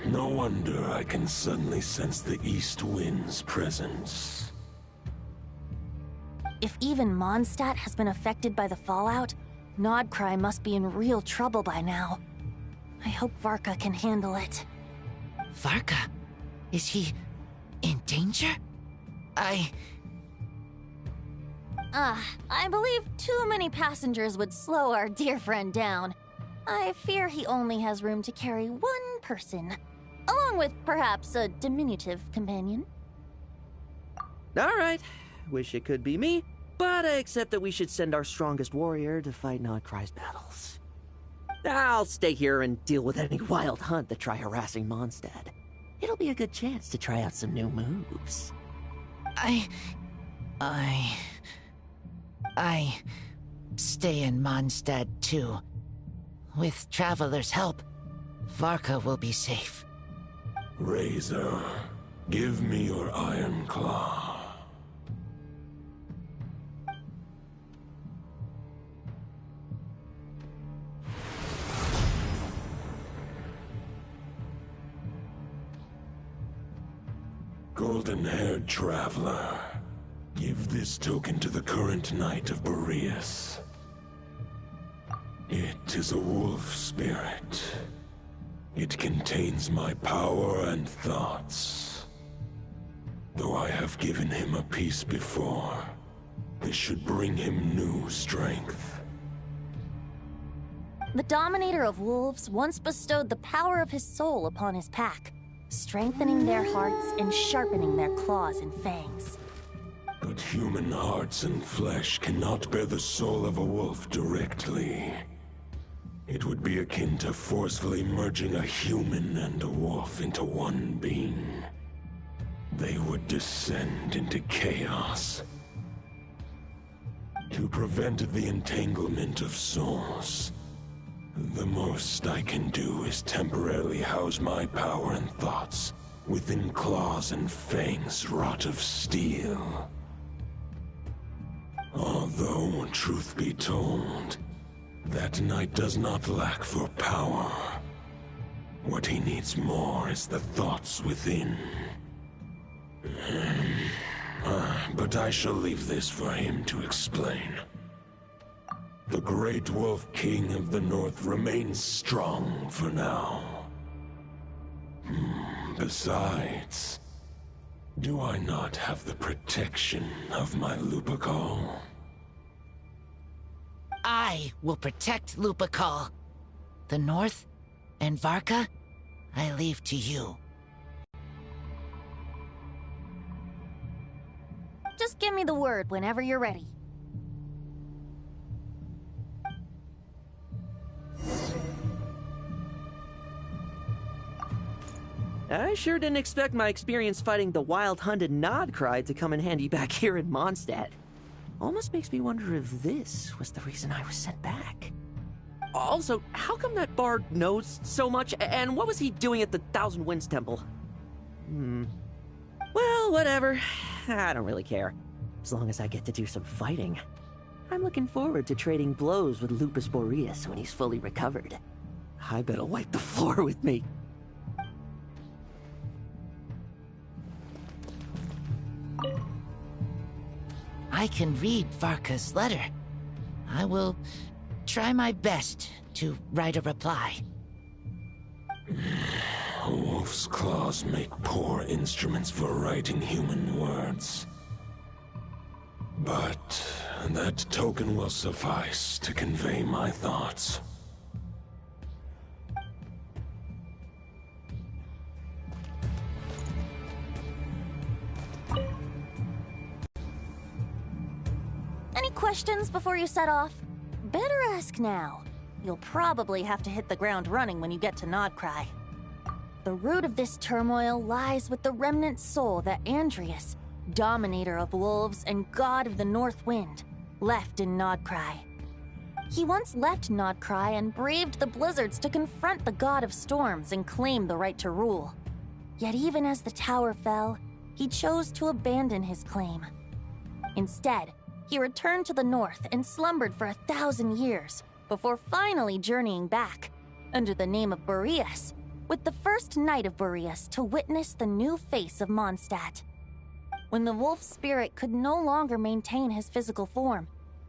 No wonder I can suddenly sense the east wind's presence. If even Mondstadt has been affected by the fallout, Nodcry must be in real trouble by now. I hope Varka can handle it. Varka? Is he in danger? I believe too many passengers would slow our dear friend down. I fear he only has room to carry one person, along with perhaps a diminutive companion. Alright, wish it could be me, but I accept that we should send our strongest warrior to fight Nodcry's battles. I'll stay here and deal with any wild hunt that try harassing Mondstadt. It'll be a good chance to try out some new moves. I stay in Mondstadt too. With Traveler's help, Varka will be safe. Razor, give me your iron claw. Golden-haired traveler, give this token to the current knight of Boreas. It is a wolf spirit. It contains my power and thoughts. Though I have given him a piece before, this should bring him new strength. The Dominator of Wolves once bestowed the power of his soul upon his pack, strengthening their hearts and sharpening their claws and fangs. But human hearts and flesh cannot bear the soul of a wolf directly. It would be akin to forcefully merging a human and a wolf into one being. They would descend into chaos. To prevent the entanglement of souls, the most I can do is temporarily house my power and thoughts within claws and fangs wrought of steel. Although, truth be told, that knight does not lack for power. What he needs more is the thoughts within. But I shall leave this for him to explain. The Great Wolf King of the North remains strong for now. Besides, do I not have the protection of my Lupacol? I will protect Lupacol. The North and Varka, I leave to you. Just give me the word whenever you're ready. I sure didn't expect my experience fighting the wild hunted Nodcry to come in handy back here in Mondstadt. Almost makes me wonder if this was the reason I was sent back. Also, how come that bard knows so much, and what was he doing at the Thousand Winds Temple? Well, whatever. I don't really care. As long as I get to do some fighting. I'm looking forward to trading blows with Lupus Boreas when he's fully recovered. I bet he'll wipe the floor with me. I can read Varka's letter. I will try my best to write a reply. A wolf's claws make poor instruments for writing human words. But that token will suffice to convey my thoughts. Any questions before you set off? Better ask now. You'll probably have to hit the ground running when you get to Nodcry. The root of this turmoil lies with the remnant soul that Andrius, dominator of wolves and god of the North Wind, left in Nodcry. He once left Nodcry and braved the blizzards to confront the god of storms and claim the right to rule. Yet even as the tower fell, he chose to abandon his claim. Instead, he returned to the north and slumbered for 1,000 years before finally journeying back, under the name of Boreas, with the first knight of Boreas to witness the new face of Mondstadt. When the wolf spirit could no longer maintain his physical form,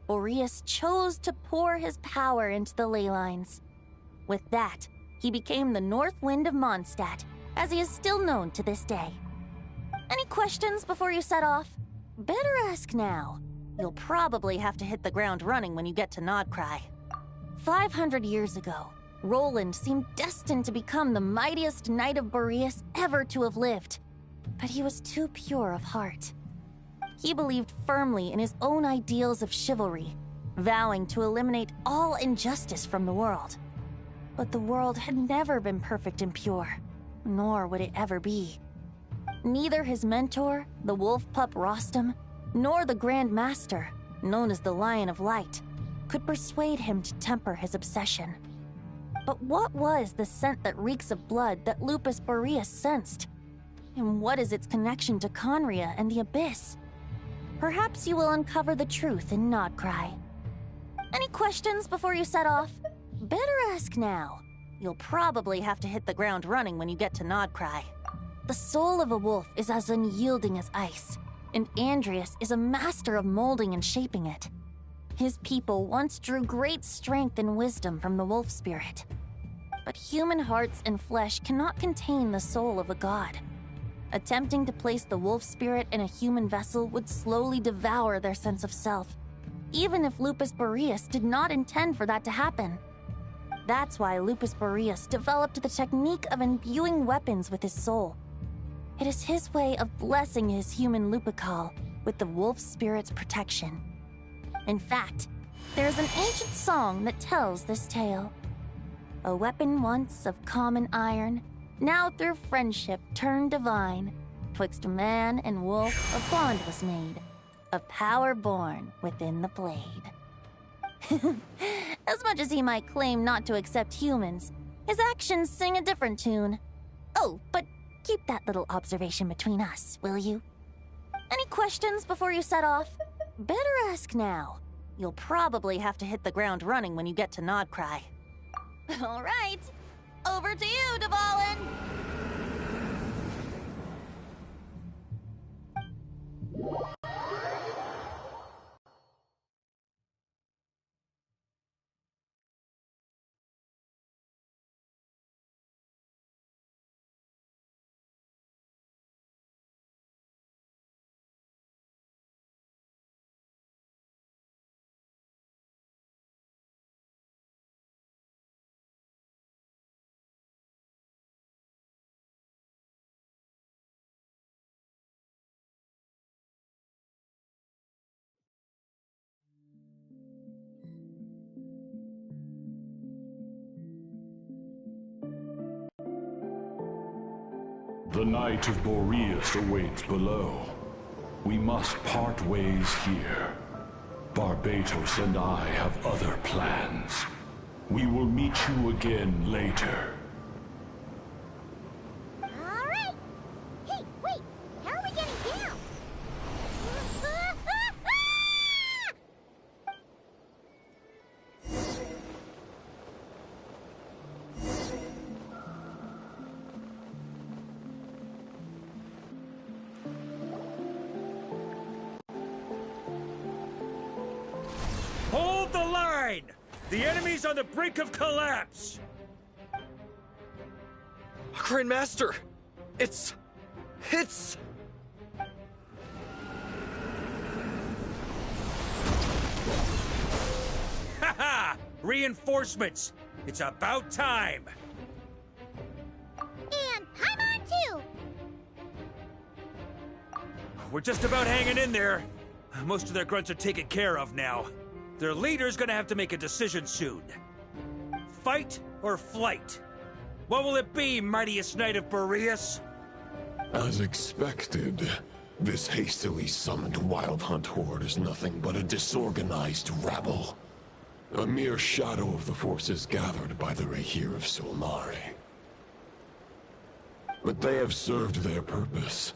Boreas chose to pour his power into the ley lines. With that, he became the North Wind of Mondstadt, as he is still known to this day. Any questions before you set off? Better ask now. You'll probably have to hit the ground running when you get to Nodcry. 500 years ago, Roland seemed destined to become the mightiest knight of Boreas ever to have lived. But he was too pure of heart. He believed firmly in his own ideals of chivalry, vowing to eliminate all injustice from the world. But the world had never been perfect and pure, nor would it ever be. Neither his mentor, the wolf pup Rostam, nor the Grand Master, known as the Lion of Light, could persuade him to temper his obsession. But what was the scent that reeks of blood that Lupus Boreas sensed? And what is its connection to Conria and the Abyss? Perhaps you will uncover the truth in Nodcry. Any questions before you set off? Better ask now. You'll probably have to hit the ground running when you get to Nodcry. The soul of a wolf is as unyielding as ice, and Andrius is a master of molding and shaping it. His people once drew great strength and wisdom from the wolf spirit. But human hearts and flesh cannot contain the soul of a god. Attempting to place the wolf spirit in a human vessel would slowly devour their sense of self, even if Lupus Boreas did not intend for that to happen. That's why Lupus Boreas developed the technique of imbuing weapons with his soul. It is his way of blessing his human Lupical with the wolf spirit's protection. In fact, there is an ancient song that tells this tale. A weapon once of common iron, now through friendship turned divine. Twixt man and wolf a bond was made, a power born within the blade. As much as he might claim not to accept humans, his actions sing a different tune. Oh, but keep that little observation between us, will you? Any questions before you set off? Better ask now. You'll probably have to hit the ground running when you get to Nodcry. All right, over to you, Dvalin! The Knight of Boreas awaits below. We must part ways here. Barbatos and I have other plans. We will meet you again later. Alright! Hey, wait! How are we getting down? Hold the line! The enemy's on the brink of collapse! Grandmaster! It's... Haha! Reinforcements! It's about time! And I'm on too! We're just about hanging in there. Most of their grunts are taken care of now. Their leader's gonna have to make a decision soon. Fight or flight? What will it be, mightiest knight of Boreas? As expected, this hastily summoned Wild Hunt horde is nothing but a disorganized rabble. A mere shadow of the forces gathered by the Rehir of Solnari. But they have served their purpose.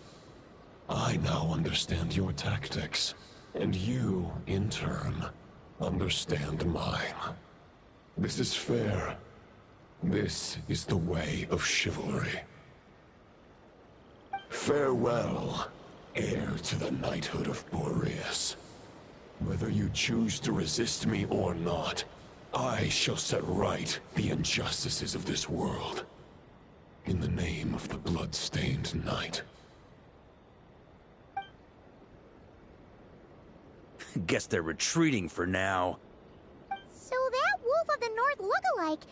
I now understand your tactics, and you, in turn, understand mine. This is fair. This is the way of chivalry. Farewell, heir to the knighthood of Boreas. Whether you choose to resist me or not, I shall set right the injustices of this world. In the name of the blood-stained knight. Guess they're retreating for now. So that Wolf of the North lookalike,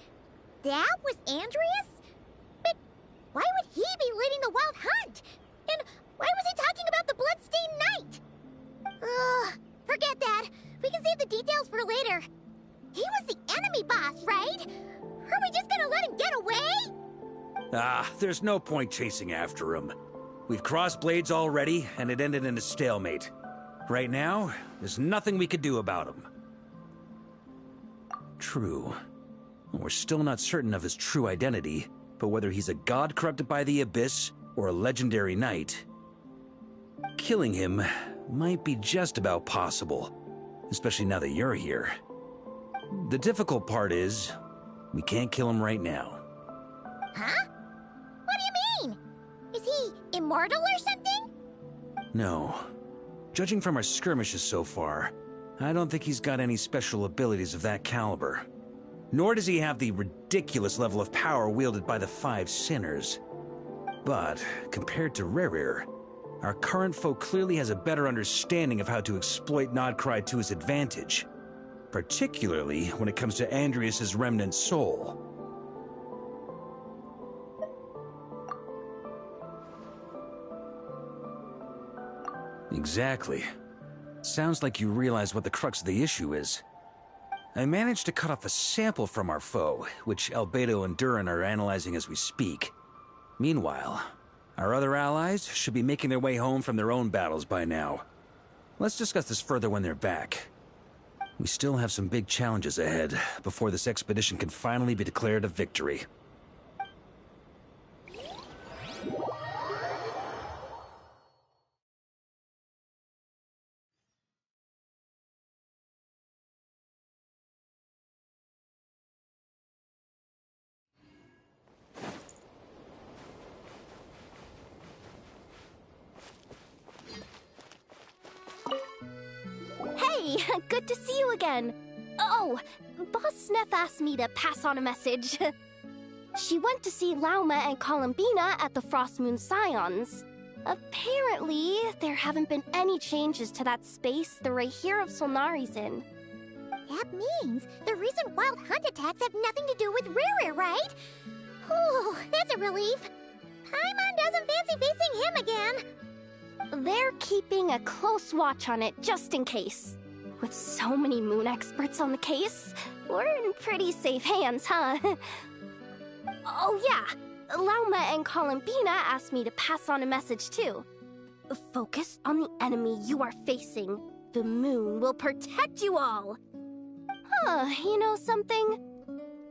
that was Andreas? But why would he be leading the Wild Hunt? And why was he talking about the Bloodstained Knight? Forget that. We can save the details for later. He was the enemy boss, right? Are we just gonna let him get away? There's no point chasing after him. We've crossed blades already, and it ended in a stalemate. Right now, there's nothing we could do about him. True. We're still not certain of his true identity, but whether he's a god corrupted by the Abyss or a legendary knight, killing him might be just about possible, especially now that you're here. The difficult part is, we can't kill him right now. Huh? What do you mean? Is he immortal or something? No. Judging from our skirmishes so far, I don't think he's got any special abilities of that caliber. Nor does he have the ridiculous level of power wielded by the Five Sinners. But, compared to Rerir, our current foe clearly has a better understanding of how to exploit Nodcry to his advantage. Particularly when it comes to Andreas' remnant soul. Exactly. Sounds like you realize what the crux of the issue is. I managed to cut off a sample from our foe, which Albedo and Durin are analyzing as we speak. Meanwhile, our other allies should be making their way home from their own battles by now. Let's discuss this further when they're back. We still have some big challenges ahead before this expedition can finally be declared a victory. Hey, good to see you again. Oh, Boss Sneff asked me to pass on a message. She went to see Lauma and Columbina at the Frostmoon Scions. Apparently, there haven't been any changes to that space the Rehir of Solnari's in. That means the recent Wild Hunt attacks have nothing to do with Rerir, right? Whew, that's a relief. Paimon doesn't fancy facing him again. They're keeping a close watch on it just in case. With so many moon experts on the case, we're in pretty safe hands, huh? Oh yeah, Lauma and Columbina asked me to pass on a message too. Focus on the enemy you are facing. The moon will protect you all! You know something?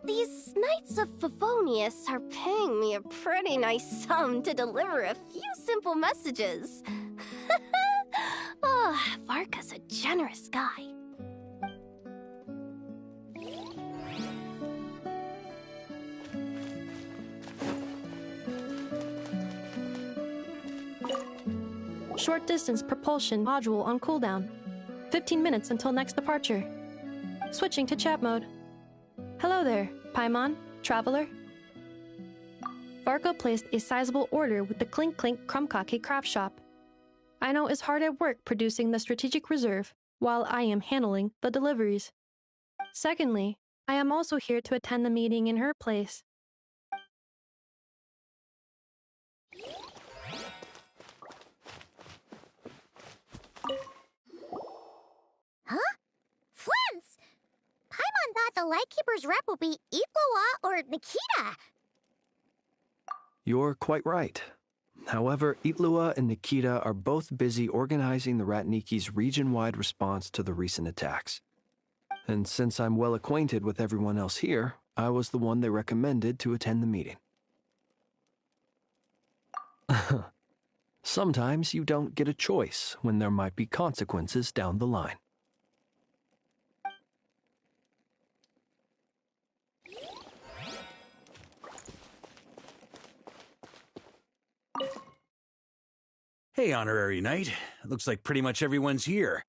These Knights of Favonius are paying me a pretty nice sum to deliver a few simple messages. Varka's a generous guy. Short distance propulsion module on cooldown. 15 minutes until next departure. Switching to chat mode. Hello there, Paimon, Traveler. Varka placed a sizable order with the Clink Clink Krumkake craft shop. Aino is hard at work producing the strategic reserve, while I am handling the deliveries. Secondly, I am also here to attend the meeting in her place. Huh? Flint's! Paimon thought the Lightkeeper's rep would be Itlua or Nikita. You're quite right. However, Itlua and Nikita are both busy organizing the Ratniki's region-wide response to the recent attacks. And since I'm well acquainted with everyone else here, I was the one they recommended to attend the meeting. Sometimes you don't get a choice when there might be consequences down the line. Hey, Honorary Knight. Looks like pretty much everyone's here.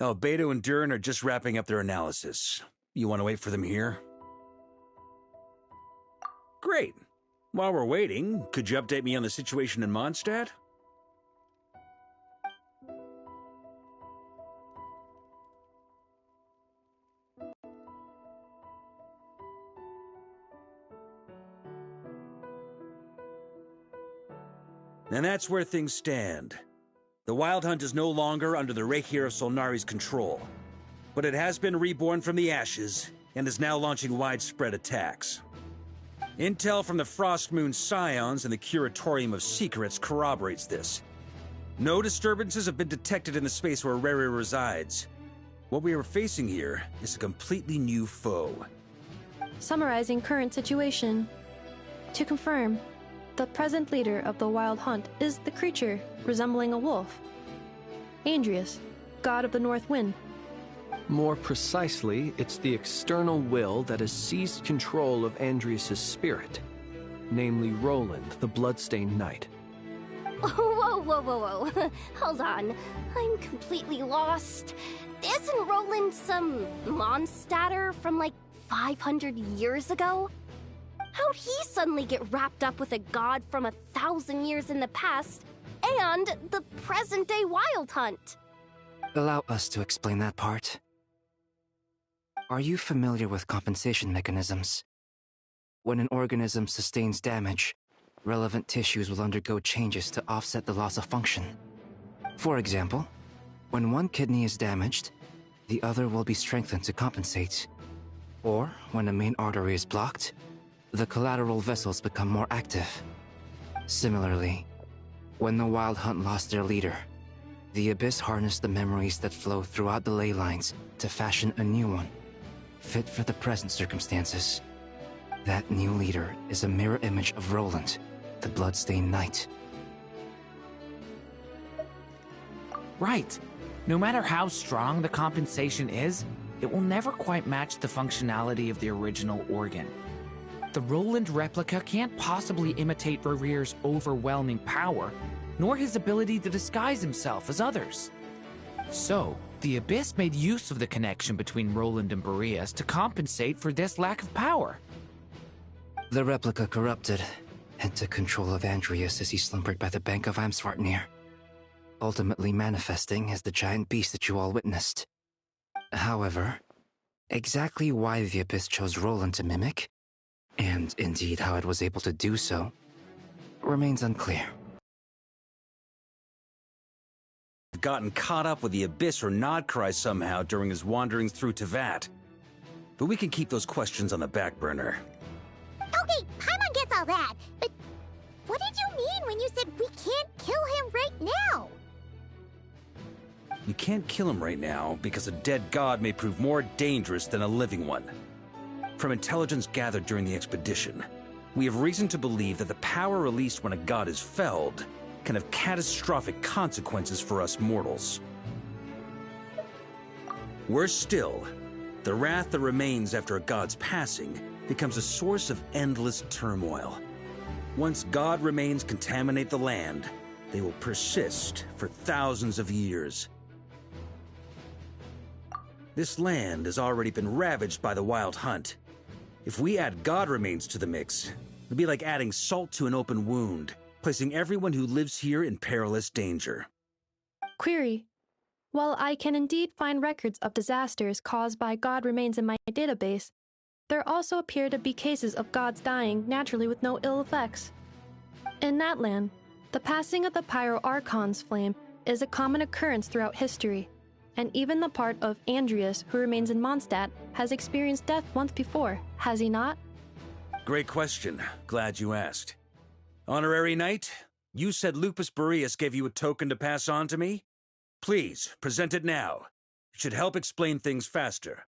Oh, Beto and Durin are just wrapping up their analysis. You want to wait for them here? Great. While we're waiting, could you update me on the situation in Mondstadt? And that's where things stand. The Wild Hunt is no longer under the Reikir of Solnari's control, but it has been reborn from the ashes and is now launching widespread attacks. Intel from the Frostmoon Scions and the Curatorium of Secrets corroborates this. No disturbances have been detected in the space where Rere resides. What we are facing here is a completely new foe. Summarizing current situation. To confirm, the present leader of the Wild Hunt is the creature resembling a wolf. Andrius, god of the North Wind. More precisely, it's the external will that has seized control of Andrius' spirit, namely Roland, the Bloodstained Knight. Whoa. Hold on. I'm completely lost. Isn't Roland some Mondstadter from like 500 years ago? How'd he suddenly get wrapped up with a god from 1,000 years in the past and the present-day Wild Hunt? Allow us to explain that part. Are you familiar with compensation mechanisms? When an organism sustains damage, relevant tissues will undergo changes to offset the loss of function. For example, when one kidney is damaged, the other will be strengthened to compensate. Or, when a main artery is blocked, the collateral vessels become more active. Similarly, when the Wild Hunt lost their leader, the Abyss harnessed the memories that flow throughout the ley lines to fashion a new one, fit for the present circumstances. That new leader is a mirror image of Roland, the Bloodstained Knight. Right. No matter how strong the compensation is, it will never quite match the functionality of the original organ. The Roland replica can't possibly imitate Rere's overwhelming power, nor his ability to disguise himself as others. So, the Abyss made use of the connection between Roland and Boreas to compensate for this lack of power. The replica corrupted and took control of Andrius as he slumbered by the bank of Amsvartnir, ultimately manifesting as the giant beast that you all witnessed. However, exactly why the Abyss chose Roland to mimic, and indeed how it was able to do so, remains unclear. Gotten caught up with the Abyss or Nodcry somehow during his wanderings through Tevat. But we can keep those questions on the back burner. Okay, Paimon gets all that, but what did you mean when you said we can't kill him right now? We can't kill him right now because a dead god may prove more dangerous than a living one. From intelligence gathered during the expedition, we have reason to believe that the power released when a god is felled can have catastrophic consequences for us mortals. Worse still, the wrath that remains after a god's passing becomes a source of endless turmoil. Once god remains contaminate the land, they will persist for thousands of years. This land has already been ravaged by the Wild Hunt. If we add god remains to the mix, it'd be like adding salt to an open wound, placing everyone who lives here in perilous danger. Query. While I can indeed find records of disasters caused by god remains in my database, there also appear to be cases of gods dying naturally with no ill effects. In that land, the passing of the Pyro-Archon's flame is a common occurrence throughout history, and even the part of Andreas who remains in Mondstadt has experienced death once before, has he not? Great question. Glad you asked. Honorary Knight, you said Lupus Boreas gave you a token to pass on to me? Please, present it now. It should help explain things faster.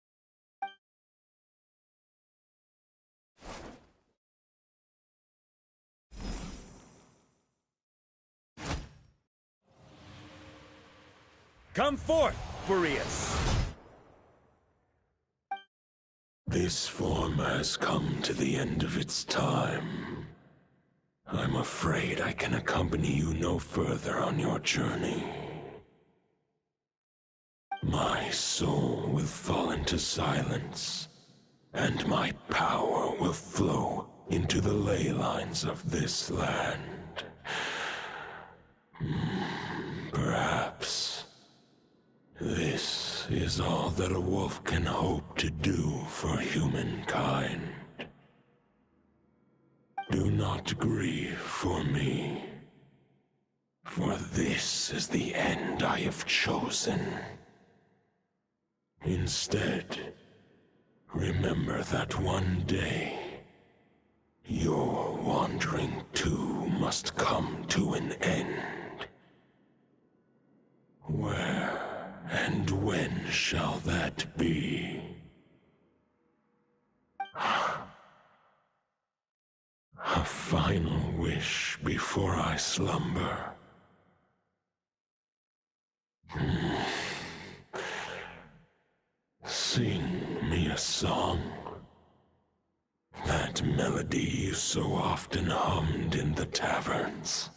Come forth, Boreas! This form has come to the end of its time. I'm afraid I can accompany you no further on your journey. My soul will fall into silence, and my power will flow into the ley lines of this land. Perhaps this is all that a wolf can hope to do for humankind. Do not grieve for me, for this is the end I have chosen. Instead, remember that one day, your wandering too must come to an end. Where and when shall that be? A final wish before I slumber. Sing me a song. That melody you so often hummed in the taverns.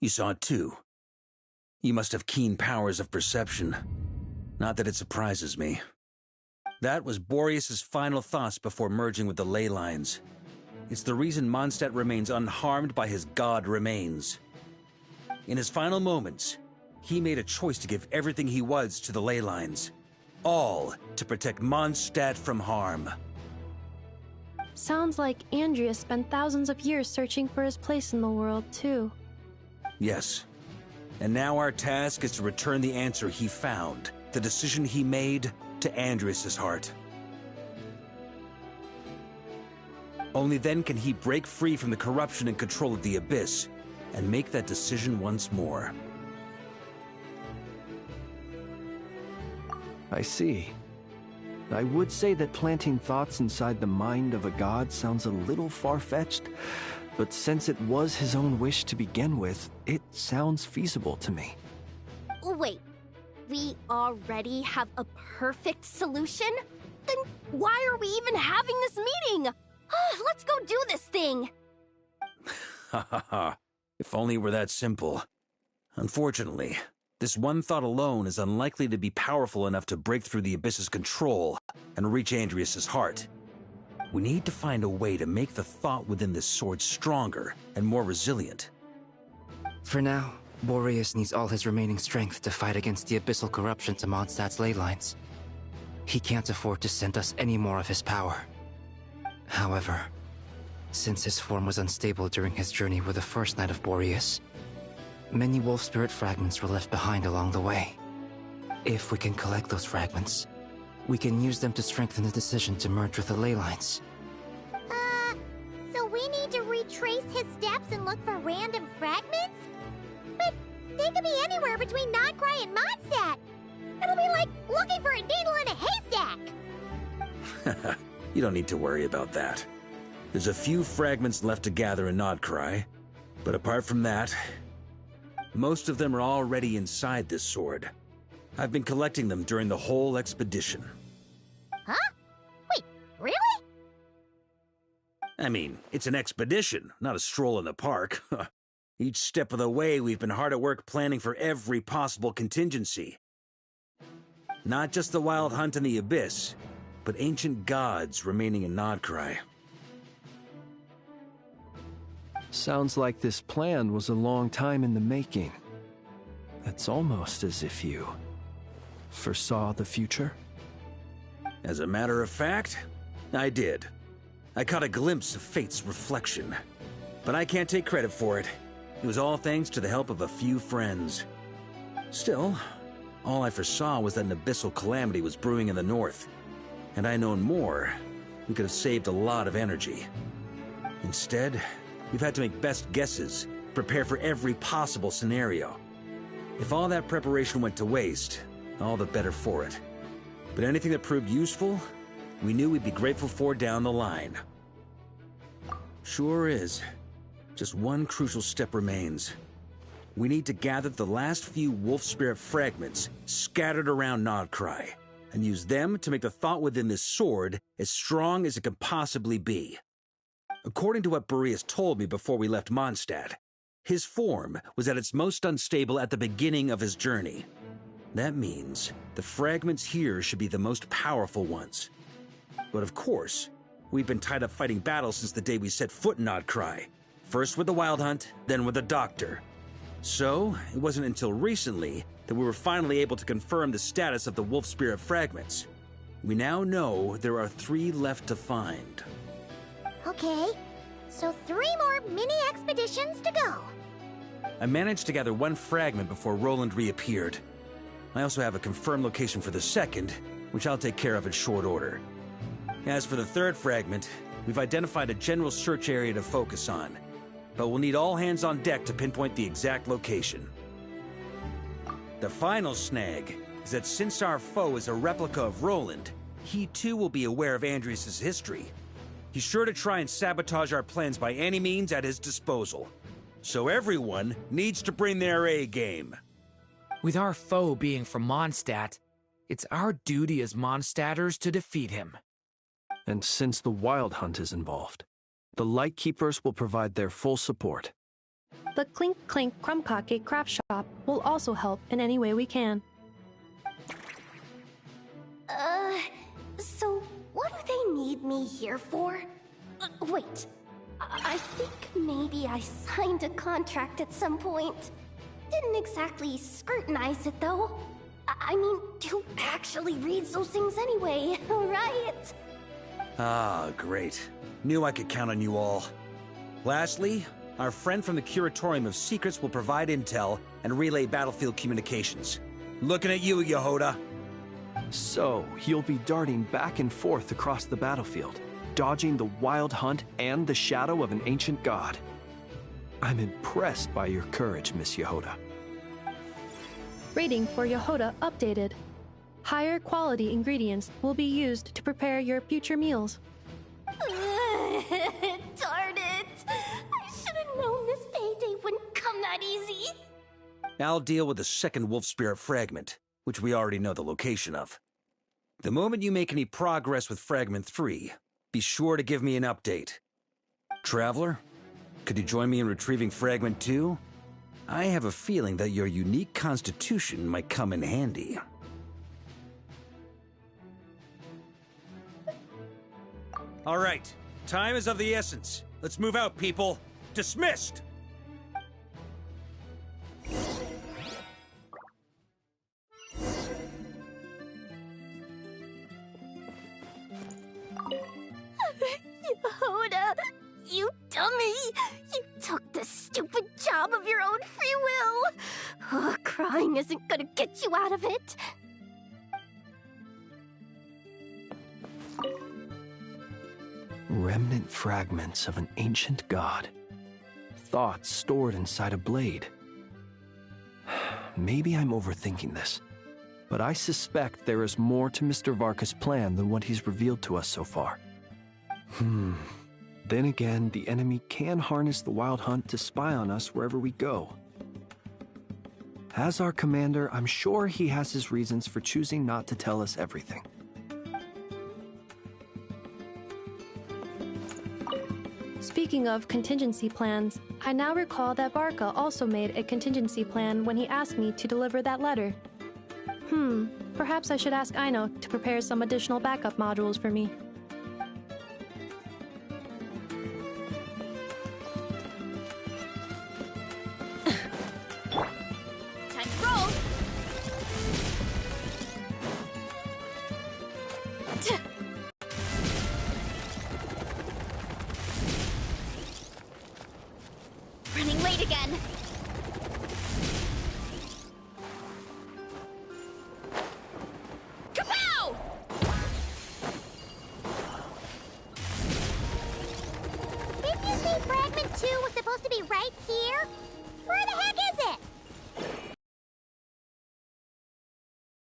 You saw it too. You must have keen powers of perception. Not that it surprises me. That was Boreas' final thoughts before merging with the ley lines. It's the reason Mondstadt remains unharmed by his god remains. In his final moments, he made a choice to give everything he was to the ley lines. All to protect Mondstadt from harm. Sounds like Andreas spent thousands of years searching for his place in the world, too. Yes. And now our task is to return the answer he found, the decision he made, to Andreas' heart. Only then can he break free from the corruption and control of the Abyss, and make that decision once more. I see. I would say that planting thoughts inside the mind of a god sounds a little far-fetched, but since it was his own wish to begin with, it sounds feasible to me. Wait, we already have a perfect solution? Then why are we even having this meeting? Let's go do this thing! Ha ha ha. If only it were that simple. Unfortunately, this one thought alone is unlikely to be powerful enough to break through the Abyss's control and reach Andreas' heart. We need to find a way to make the thought within this sword stronger and more resilient. For now, Boreas needs all his remaining strength to fight against the abyssal corruption to Mondstadt's ley lines. He can't afford to send us any more of his power. However, since his form was unstable during his journey with the first Knight of Boreas, Many wolf spirit fragments were left behind along the way. If we can collect those fragments, we can use them to strengthen the decision to merge with the ley lines. So we need to retrace his steps and look for random fragments? But they could be anywhere between Nodcry and Mondstadt. It'll be like looking for a needle in a haystack. You don't need to worry about that. There's a few fragments left to gather in Nodcry, but apart from that, most of them are already inside this sword. I've been collecting them during the whole expedition. Huh? Wait, really? I mean, it's an expedition, not a stroll in the park. Each step of the way, we've been hard at work planning for every possible contingency. Not just the Wild Hunt and the Abyss, but ancient gods remaining in Nodcry. Sounds like this plan was a long time in the making. It's almost as if you foresaw the future. As a matter of fact, I did. I caught a glimpse of fate's reflection. But I can't take credit for it. It was all thanks to the help of a few friends. Still, all I foresaw was that an abyssal calamity was brewing in the north. Had I known more, we could have saved a lot of energy. Instead, we've had to make best guesses, prepare for every possible scenario. If all that preparation went to waste, all the better for it. But anything that proved useful, we knew we'd be grateful for down the line. Sure is. Just one crucial step remains. We need to gather the last few wolf spirit fragments scattered around Nodcry, and use them to make the thought within this sword as strong as it can possibly be. According to what Boreas told me before we left Mondstadt, his form was at its most unstable at the beginning of his journey. That means the fragments here should be the most powerful ones. But of course, we've been tied up fighting battles since the day we set foot in Nodcry. First with the Wild Hunt, then with the Doctor. So, it wasn't until recently that we were finally able to confirm the status of the wolf spirit fragments. We now know there are 3 left to find. Okay, so 3 more mini expeditions to go. I managed to gather 1 fragment before Roland reappeared. I also have a confirmed location for the second, which I'll take care of in short order. As for the 3rd fragment, we've identified a general search area to focus on, but we'll need all hands on deck to pinpoint the exact location. The final snag is that since our foe is a replica of Roland, he too will be aware of Andrias' history. He's sure to try and sabotage our plans by any means at his disposal. So everyone needs to bring their A-game. With our foe being from Mondstadt, it's our duty as Mondstadters to defeat him. And since the Wild Hunt is involved, the Lightkeepers will provide their full support. The Clink Clink Krumkake craft shop will also help in any way we can. So what do they need me here for? Wait, I think maybe I signed a contract at some point. Didn't exactly scrutinize it though. I mean, who actually reads those things anyway, right? Ah, great. Knew I could count on you all. Lastly, our friend from the Curatorium of Secrets will provide intel and relay battlefield communications. Looking at you, Yehoda. So, you'll be darting back and forth across the battlefield, dodging the Wild Hunt and the shadow of an ancient god. I'm impressed by your courage, Miss Yehoda. Rating for Yehoda updated. Higher quality ingredients will be used to prepare your future meals. Darn it! I should have known this payday wouldn't come that easy. I'll deal with the second wolf spirit fragment, which we already know the location of. The moment you make any progress with Fragment 3, be sure to give me an update. Traveler, could you join me in retrieving Fragment 2? I have a feeling that your unique constitution might come in handy. All right, time is of the essence. Let's move out, people. Dismissed! Yehoda, you dummy! You took the stupid job job of your own free will. Oh, crying isn't gonna get you out of it. Remnant fragments of an ancient god. Thoughts stored inside a blade. Maybe I'm overthinking this, but I suspect there is more to Mr. Varka's plan than what he's revealed to us so far. Then again, the enemy can harness the Wild Hunt to spy on us wherever we go. As our commander, I'm sure he has his reasons for choosing not to tell us everything. Speaking of contingency plans, I now recall that Varka also made a contingency plan when he asked me to deliver that letter. Perhaps I should ask Aino to prepare some additional backup modules for me. Time to roll! Running late again. Kapow! Didn't you say Fragment 2 was supposed to be right here? Where the heck is it?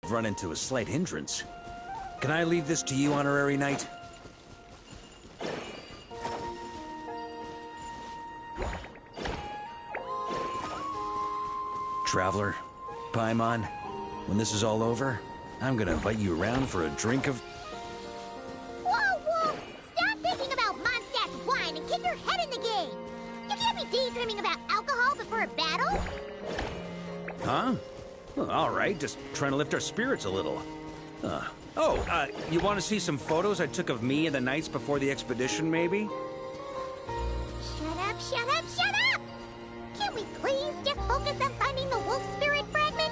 I've run into a slight hindrance. Can I leave this to you, Honorary Knight? Traveler, Paimon, when this is all over, I'm gonna invite you around for a drink of... Whoa, whoa! Stop thinking about Mondstadt's wine and keep your head in the game! You can't be daydreaming about alcohol before a battle! Huh? Well, all right, just trying to lift our spirits a little. You want to see some photos I took of me and the knights before the expedition, maybe? Shut up, shut up, shut up! Can we please just focus on finding the wolf spirit fragment?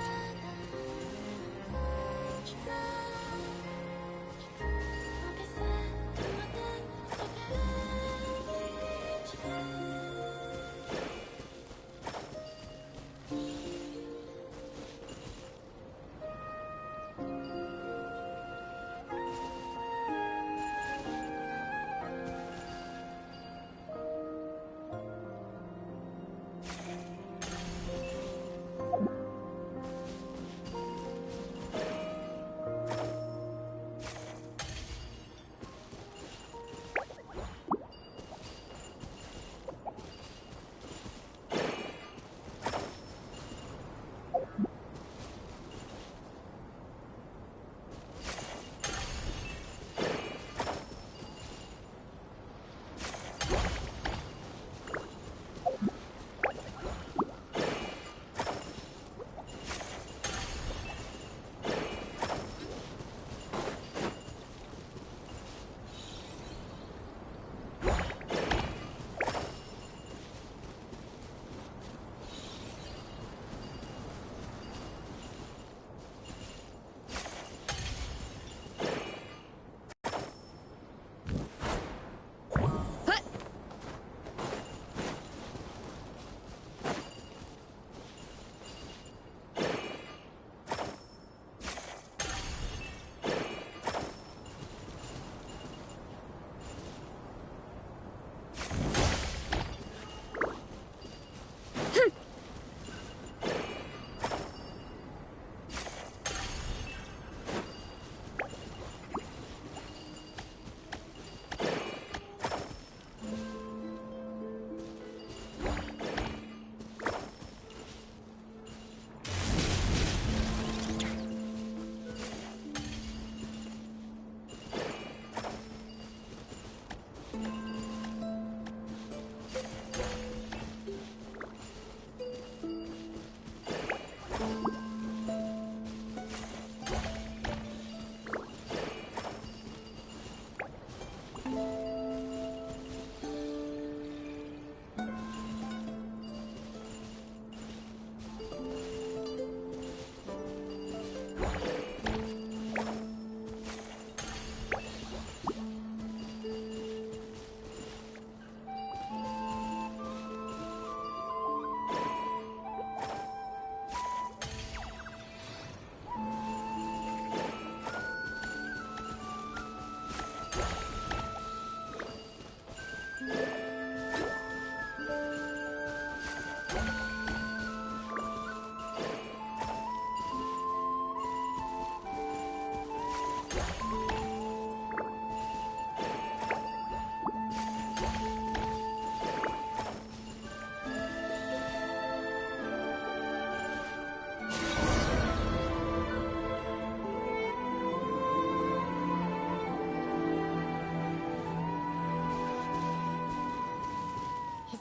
Is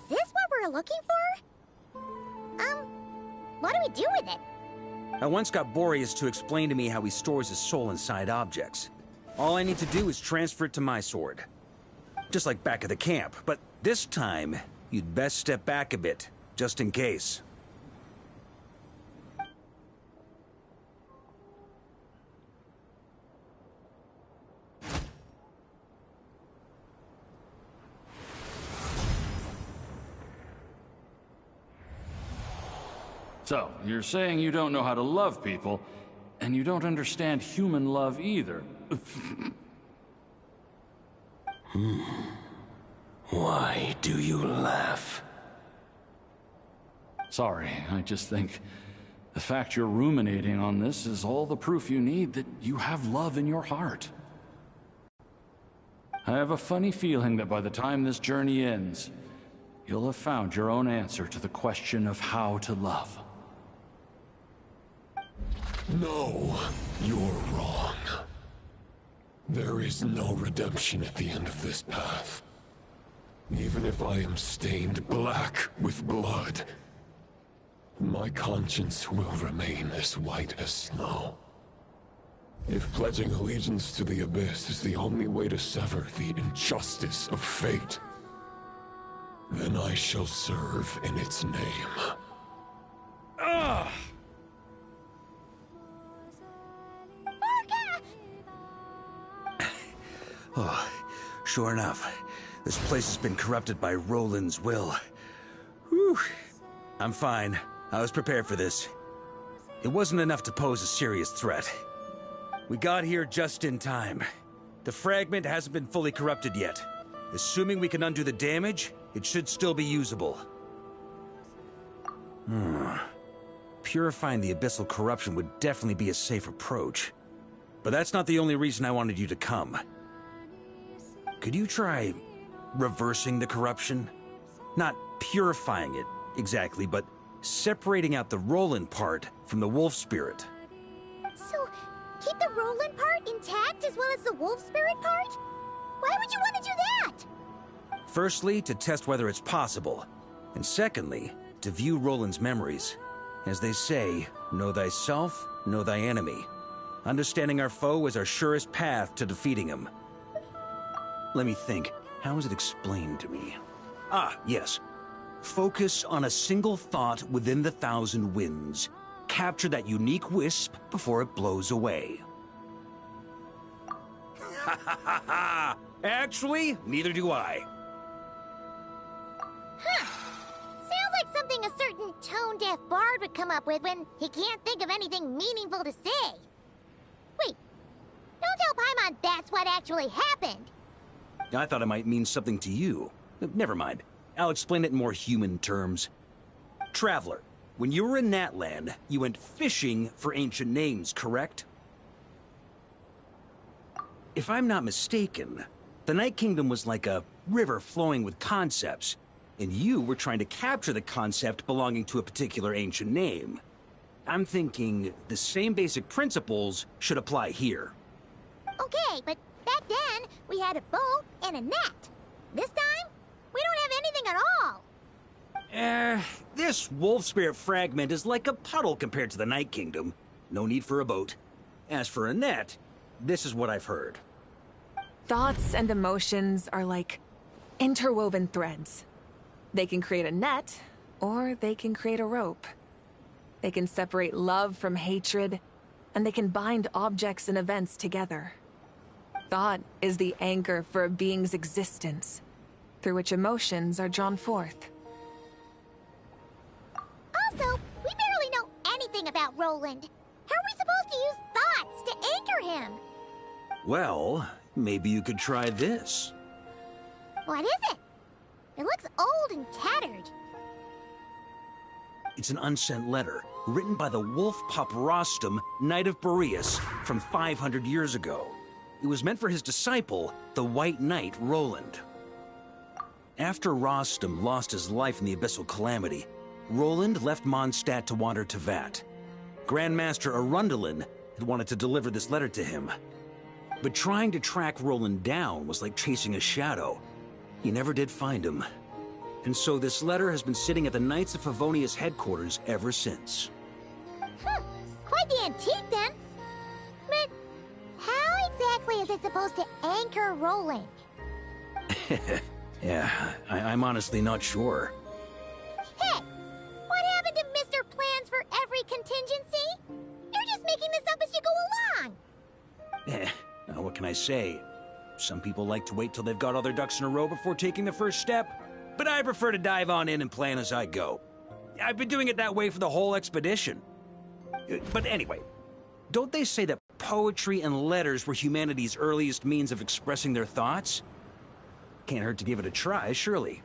this what we're looking for? What do we do with it? I once got Boreas to explain to me how he stores his soul inside objects. All I need to do is transfer it to my sword. Just like back at the camp, but this time, you'd best step back a bit, just in case. So, you're saying you don't know how to love people, and you don't understand human love either. Why do you laugh? Sorry, I just think the fact you're ruminating on this is all the proof you need that you have love in your heart. I have a funny feeling that by the time this journey ends, you'll have found your own answer to the question of how to love. No, you're wrong. There is no redemption at the end of this path. Even if I am stained black with blood, my conscience will remain as white as snow. If pledging allegiance to the Abyss is the only way to sever the injustice of fate, then I shall serve in its name. Ugh! Oh, sure enough. This place has been corrupted by Roland's will. Whew. I'm fine. I was prepared for this. It wasn't enough to pose a serious threat. We got here just in time. The fragment hasn't been fully corrupted yet. Assuming we can undo the damage, it should still be usable. Purifying the abyssal corruption would definitely be a safe approach. But that's not the only reason I wanted you to come. Could you try reversing the corruption? Not purifying it, exactly, but separating out the Roland part from the wolf spirit. So, keep the Roland part intact as well as the wolf spirit part? Why would you want to do that? Firstly, to test whether it's possible. And secondly, to view Roland's memories. As they say, know thyself, know thy enemy. Understanding our foe is our surest path to defeating him. Let me think. How was it explained to me? Ah, yes. Focus on a single thought within the 1,000 winds. Capture that unique wisp before it blows away. Ha ha ha ha! Actually, neither do I. Huh. Sounds like something a certain tone-deaf bard would come up with when he can't think of anything meaningful to say. Wait, don't tell Paimon that's what actually happened. I thought it might mean something to you. Never mind. I'll explain it in more human terms. Traveler, when you were in Natland, you went fishing for ancient names, correct? If I'm not mistaken, the Night Kingdom was like a river flowing with concepts, and you were trying to capture the concept belonging to a particular ancient name. I'm thinking the same basic principles should apply here. Okay, but back then, we had a bow and a net. This time, we don't have anything at all. This wolf spirit fragment is like a puddle compared to the Night Kingdom. No need for a boat. As for a net, this is what I've heard. Thoughts and emotions are like interwoven threads. They can create a net, or they can create a rope. They can separate love from hatred, and they can bind objects and events together. Thought is the anchor for a being's existence, through which emotions are drawn forth. Also, we barely know anything about Roland. How are we supposed to use thoughts to anchor him? Well, maybe you could try this. What is it? It looks old and tattered. It's an unsent letter, written by the wolf pup Rostam, Knight of Boreas, from 500 years ago. It was meant for his disciple, the White Knight Roland. After Rostam lost his life in the Abyssal Calamity, Roland left Mondstadt to wander to Vat. Grandmaster Arundelen had wanted to deliver this letter to him. But trying to track Roland down was like chasing a shadow. He never did find him. And so this letter has been sitting at the Knights of Favonius headquarters ever since. Quite the antique then. But how exactly is it supposed to anchor Roland? Yeah, I'm honestly not sure. Hey, what happened to Mr. Plans for every contingency? You're just making this up as you go along. What can I say? Some people like to wait till they've got all their ducks in a row before taking the first step. But I prefer to dive on in and plan as I go. I've been doing it that way for the whole expedition. But anyway, don't they say that poetry and letters were humanity's earliest means of expressing their thoughts? Can't hurt to give it a try, surely.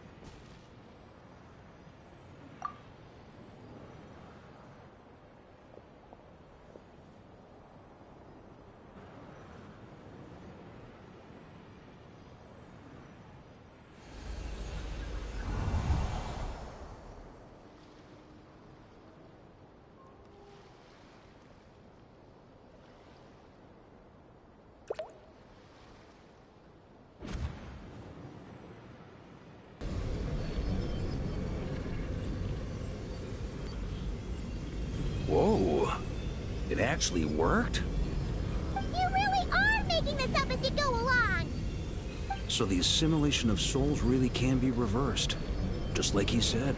Whoa. It actually worked? You really are making this up as you go along! So the assimilation of souls really can be reversed. Just like he said.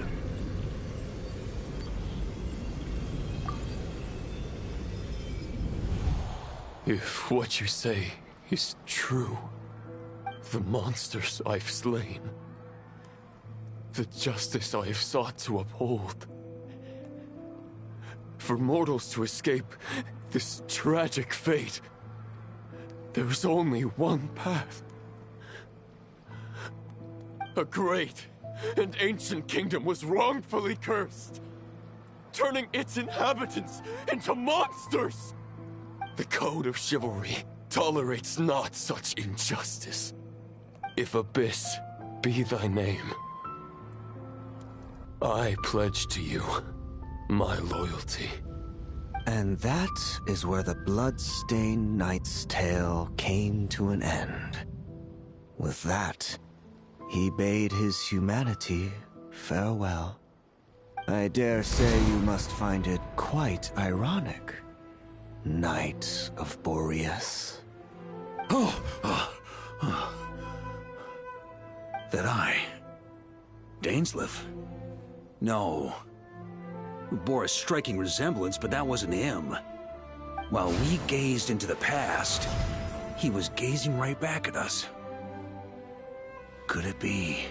If what you say is true, the monsters I've slain, the justice I have sought to uphold, for mortals to escape this tragic fate, there's only one path. A great and ancient kingdom was wrongfully cursed, turning its inhabitants into monsters! The code of chivalry tolerates not such injustice. If Abyss be thy name, I pledge to you my loyalty. And that is where the blood-stained knight's tale came to an end. With that, he bade his humanity farewell. I dare say you must find it quite ironic, Knight of Boreas. That I... Dainsleif? No. We bore a striking resemblance, but that wasn't him. While we gazed into the past, he was gazing right back at us. Could it be?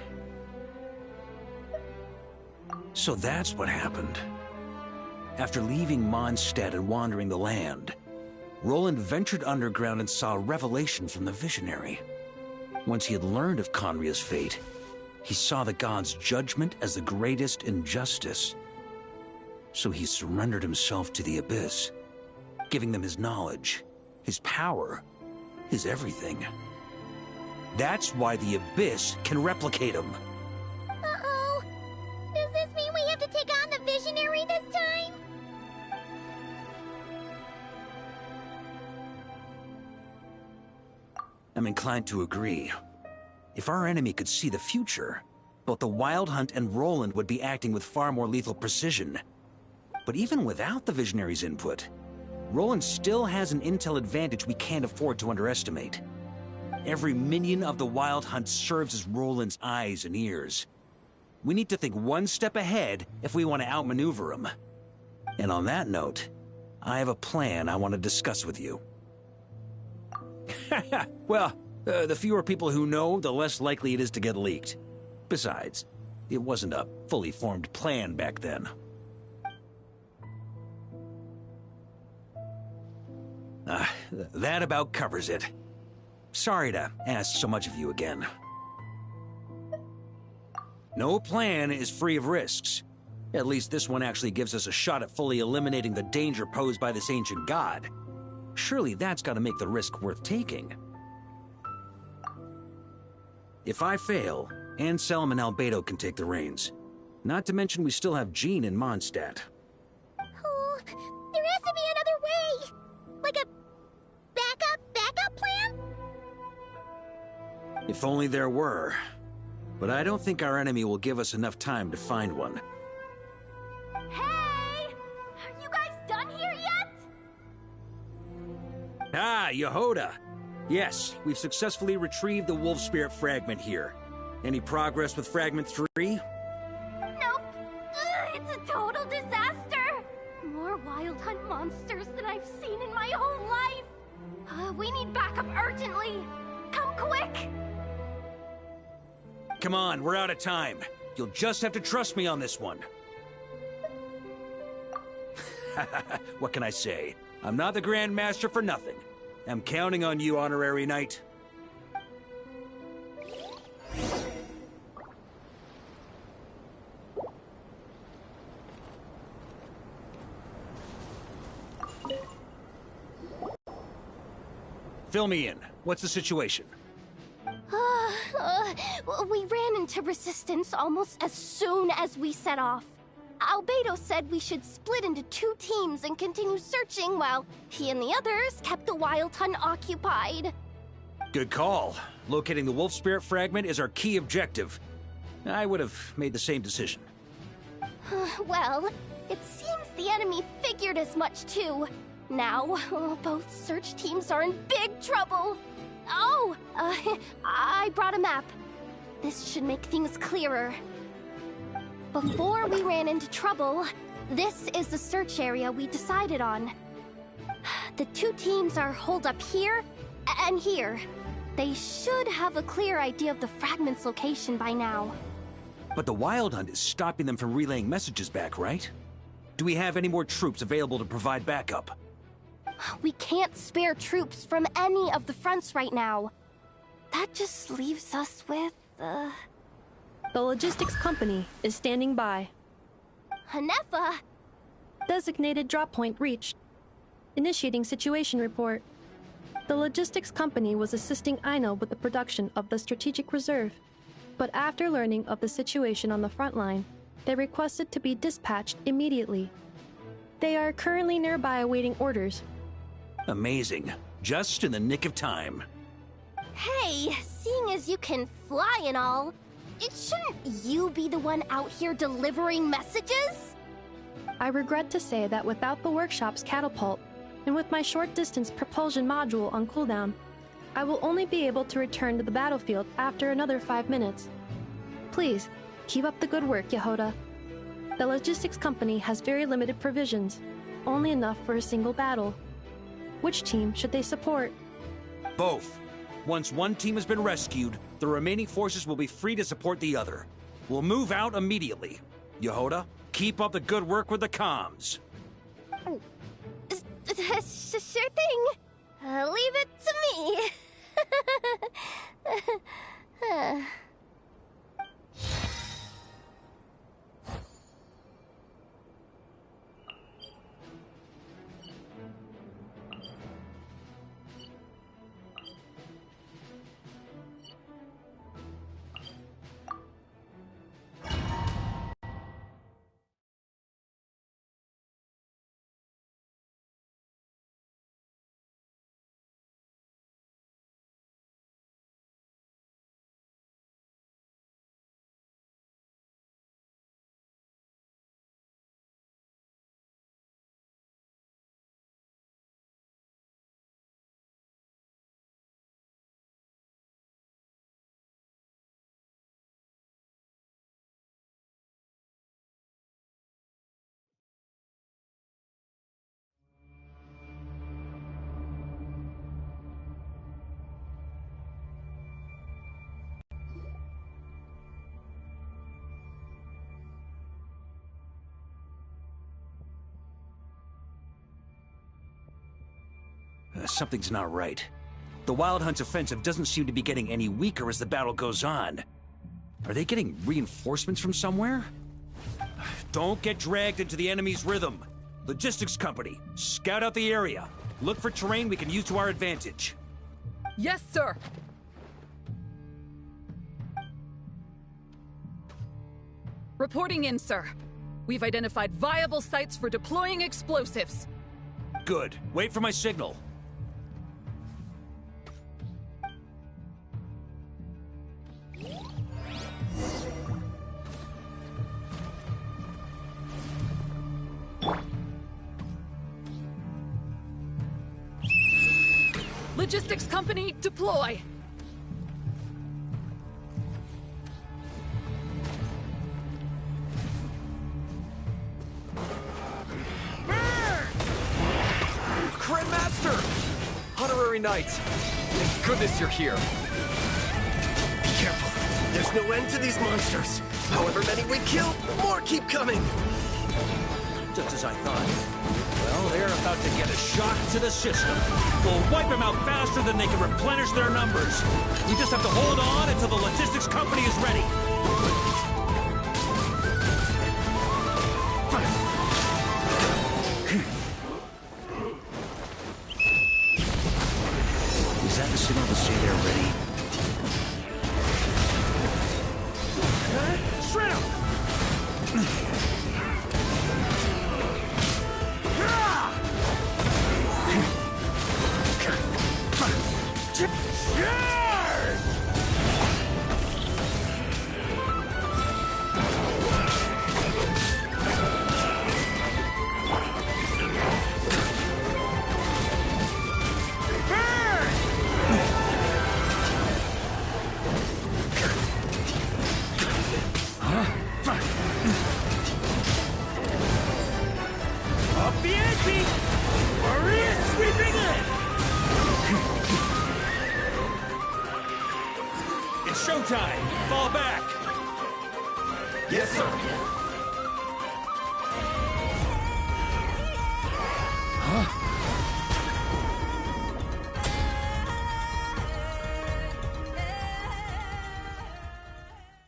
So that's what happened. After leaving Mondstadt and wandering the land, Roland ventured underground and saw a revelation from the Visionary. Once he had learned of Conria's fate, he saw the gods' judgment as the greatest injustice. So he surrendered himself to the Abyss, giving them his knowledge, his power, his everything. That's why the Abyss can replicate him. Uh-oh. Does this mean we have to take on the Visionary this time? I'm inclined to agree. If our enemy could see the future, both the Wild Hunt and Roland would be acting with far more lethal precision. But even without the Visionary's input, Roland still has an intel advantage we can't afford to underestimate. Every minion of the Wild Hunt serves as Roland's eyes and ears. We need to think one step ahead if we want to outmaneuver him. And on that note, I have a plan I want to discuss with you. Well, the fewer people who know, the less likely it is to get leaked. Besides, it wasn't a fully formed plan back then. That about covers it. Sorry to ask so much of you again. No plan is free of risks. At least this one actually gives us a shot at fully eliminating the danger posed by this ancient god. Surely that's gotta make the risk worth taking. If I fail, Anselm and Albedo can take the reins. Not to mention we still have Jean in Mondstadt. Oh, there has to be another way! Like a backup plan? If only there were. But I don't think our enemy will give us enough time to find one. Hey! Are you guys done here yet? Ah, Yehoda! Yes, we've successfully retrieved the Wolf Spirit fragment here. Any progress with Fragment 3? Nope. It's a total disaster! More Wild Hunt monsters than I've seen in my whole life! We need backup urgently! Come quick! Come on, we're out of time. You'll just have to trust me on this one. What can I say? I'm not the Grand Master for nothing. I'm counting on you, Honorary Knight. Fill me in. What's the situation? We ran into resistance almost as soon as we set off. Albedo said we should split into 2 teams and continue searching while he and the others kept the Wild Hunt occupied. Good call. Locating the Wolf Spirit fragment is our key objective. I would have made the same decision. Well, it seems the enemy figured as much too. Now, both search teams are in big trouble. Oh, I brought a map. This should make things clearer. Before we ran into trouble, this is the search area we decided on. The 2 teams are holed up here and here. They should have a clear idea of the fragment's location by now. But the Wild Hunt is stopping them from relaying messages back, right? Do we have any more troops available to provide backup? We can't spare troops from any of the fronts right now. That just leaves us with, The logistics company is standing by. Hanefa! Designated drop point reached. Initiating situation report. The logistics company was assisting Aino with the production of the strategic reserve. But after learning of the situation on the front line, they requested to be dispatched immediately. They are currently nearby awaiting orders. Amazing. Just in the nick of time. Hey, seeing as you can fly and all, shouldn't you be the one out here delivering messages? I regret to say that without the workshop's catapult, and with my short-distance propulsion module on cooldown, I will only be able to return to the battlefield after another 5 minutes. Please, keep up the good work, Yehoda. The logistics company has very limited provisions, only enough for a single battle. Which team should they support? Both. Once one team has been rescued, the remaining forces will be free to support the other. We'll move out immediately. Yehoda, keep up the good work with the comms. Sure thing. Leave it to me. Something's not right. The Wild Hunt's offensive doesn't seem to be getting any weaker as the battle goes on. Are they getting reinforcements from somewhere? Don't get dragged into the enemy's rhythm. Logistics company, scout out the area. Look for terrain we can use to our advantage. Yes, sir. Reporting in, sir. We've identified viable sites for deploying explosives. Good. Wait for my signal. Logistics company, deploy! Grandmaster! Honorary Knight! Thank goodness you're here! Be careful. There's no end to these monsters. However many we kill, more keep coming. Just as I thought. Well, they're about to get a shock to the system. We'll wipe them out faster than they can replenish their numbers. We just have to hold on until the logistics company is ready. Is that the signal to say they're ready? Shred 'em! Showtime! Fall back! Yes, sir! Huh?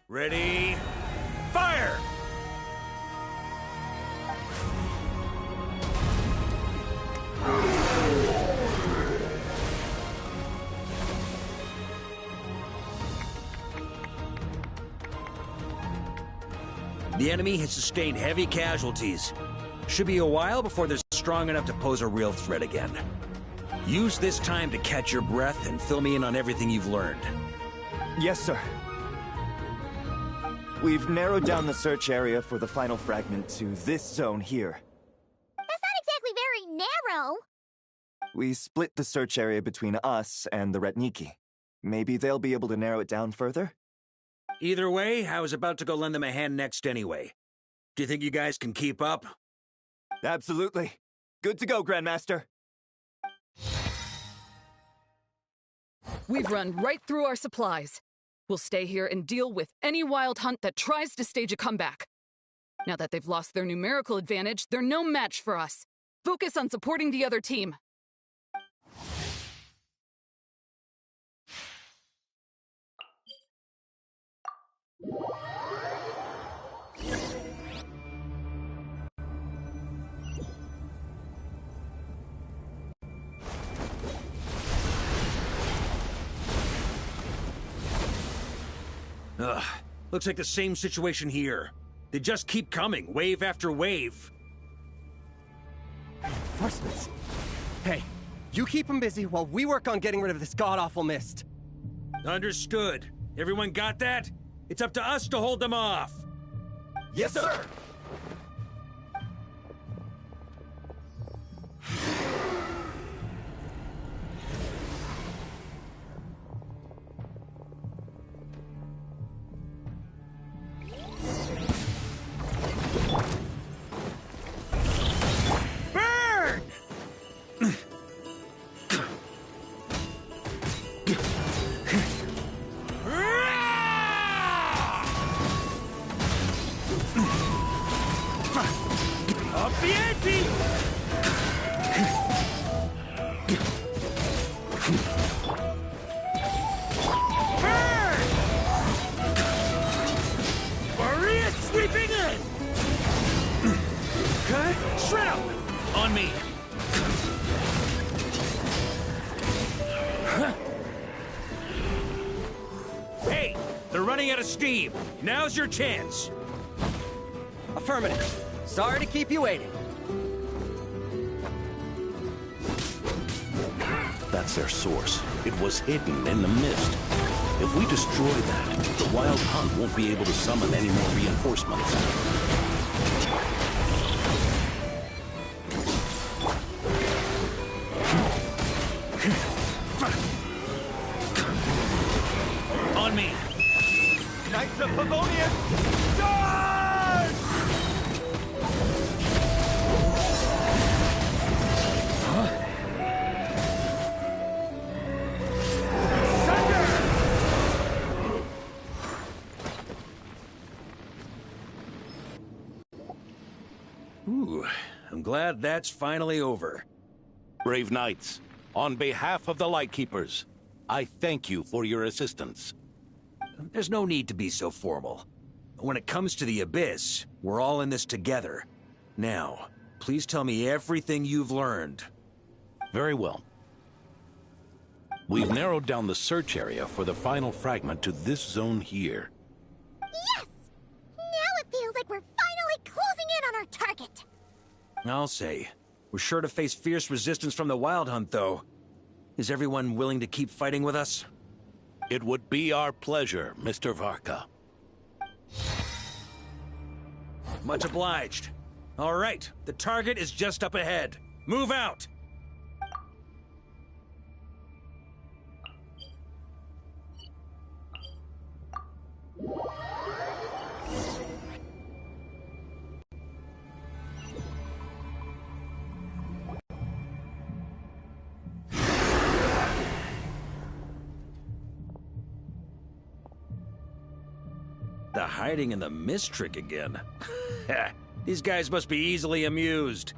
Ready? Fire! The enemy has sustained heavy casualties. Should be a while before they're strong enough to pose a real threat again. Use this time to catch your breath and fill me in on everything you've learned. Yes, sir. We've narrowed down the search area for the final fragment to this zone here. That's not exactly very narrow. We split the search area between us and the Ratniki. Maybe they'll be able to narrow it down further? Either way, I was about to go lend them a hand next anyway. Do you think you guys can keep up? Absolutely. Good to go, Grandmaster. We've run right through our supplies. We'll stay here and deal with any wild hunt that tries to stage a comeback. Now that they've lost their numerical advantage, they're no match for us. Focus on supporting the other team. Ugh, looks like the same situation here. They just keep coming, wave after wave. Reinforcements. Hey, you keep them busy while we work on getting rid of this god-awful mist. Understood. Everyone got that? It's up to us to hold them off. Yes, sir! Shred up! On me! Hey! They're running out of steam! Now's your chance! Affirmative. Sorry to keep you waiting. That's their source. It was hidden in the mist. If we destroy that, the Wild Hunt won't be able to summon any more reinforcements. On me! Knights of Pavonius! Charge! Ooh, I'm glad that's finally over. Brave knights, on behalf of the Lightkeepers, I thank you for your assistance. There's no need to be so formal. When it comes to the Abyss, we're all in this together. Now, please tell me everything you've learned. Very well. We've narrowed down the search area for the final fragment to this zone here. Yes! Now it feels like we're finally closing in on our target. I'll say. We're sure to face fierce resistance from the Wild Hunt, though. Is everyone willing to keep fighting with us? It would be our pleasure, Mr. Varka. Much obliged. All right, the target is just up ahead. Move out! The hiding in the mist trick again. These guys must be easily amused.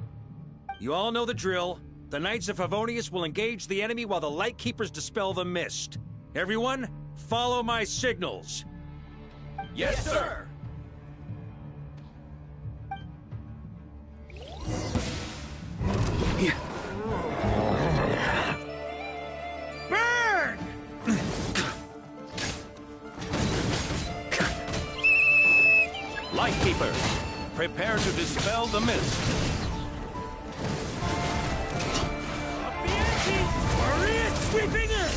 You all know the drill. The Knights of Favonius will engage the enemy while the Lightkeepers dispel the mist. Everyone, follow my signals. Yes, sir! Burn! Lightkeepers, prepare to dispel the mist. Maria sweeping in!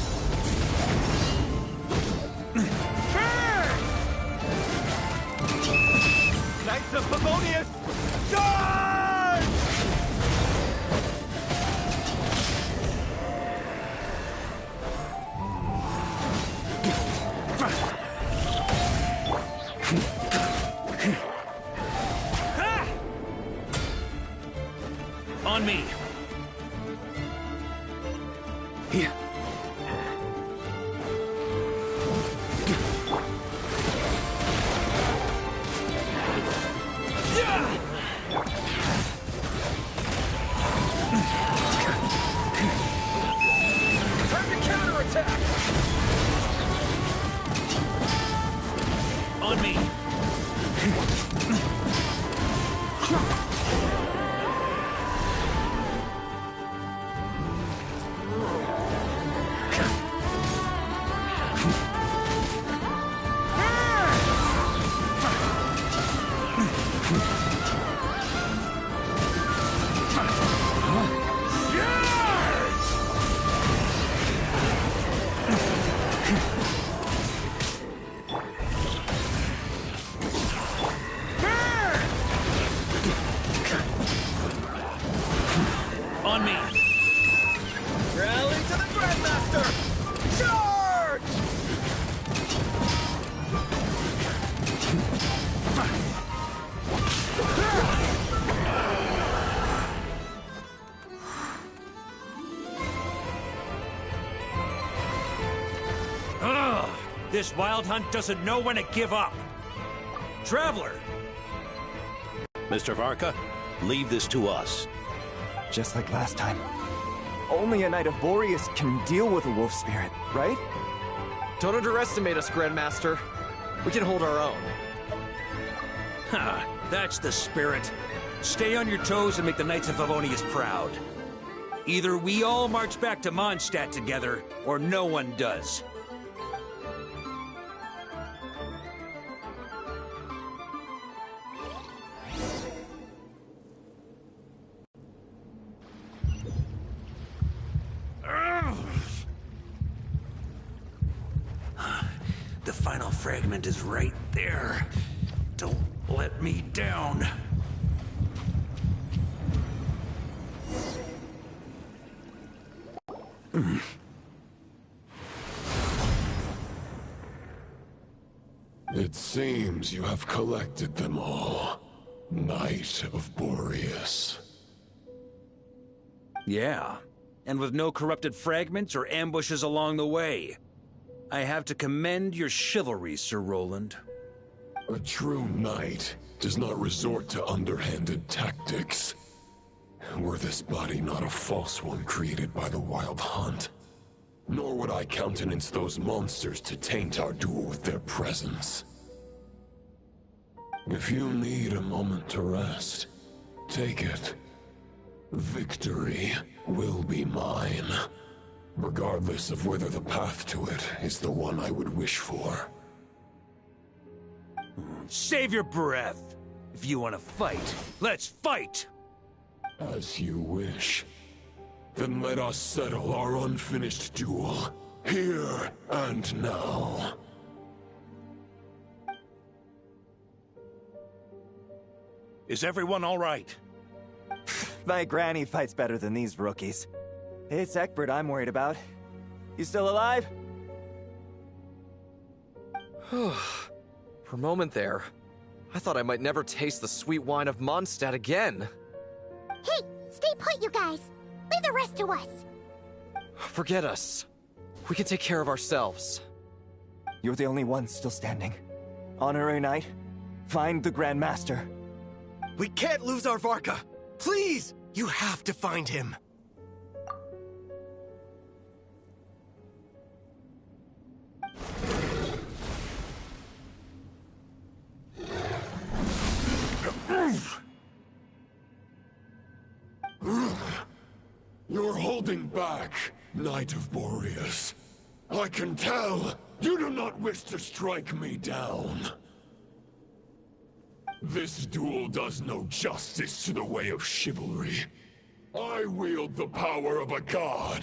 Burn! Knights of Pavonius! Charge! On me! Here. Time to counterattack! On me! On me! Rally to the Grandmaster! Charge! Ugh! This Wild Hunt doesn't know when to give up! Traveler! Mr. Varka, leave this to us. Just like last time. Only a Knight of Boreas can deal with a wolf spirit, right? Don't underestimate us, Grandmaster. We can hold our own. Ha! That's the spirit. Stay on your toes and make the Knights of Favonius proud. Either we all march back to Mondstadt together, or no one does. The final fragment is right there. Don't let me down. It seems you have collected them all, Knight of Boreas. Yeah, and with no corrupted fragments or ambushes along the way. I have to commend your chivalry, Sir Roland. A true knight does not resort to underhanded tactics. Were this body not a false one created by the Wild Hunt, nor would I countenance those monsters to taint our duel with their presence. If you need a moment to rest, take it. Victory will be mine, regardless of whether the path to it is the one I would wish for. Save your breath. If you want to fight, let's fight! As you wish. Then let us settle our unfinished duel, here and now. Is everyone all right? My granny fights better than these rookies. It's Egbert I'm worried about. You still alive? For a moment there, I thought I might never taste the sweet wine of Mondstadt again. Hey, stay put, you guys. Leave the rest to us. Forget us. We can take care of ourselves. You're the only one still standing. Honorary Knight, find the Grand Master. We can't lose our Varka! Please! You have to find him! You're holding back, Knight of Boreas. I can tell you do not wish to strike me down. This duel does no justice to the way of chivalry. I wield the power of a god,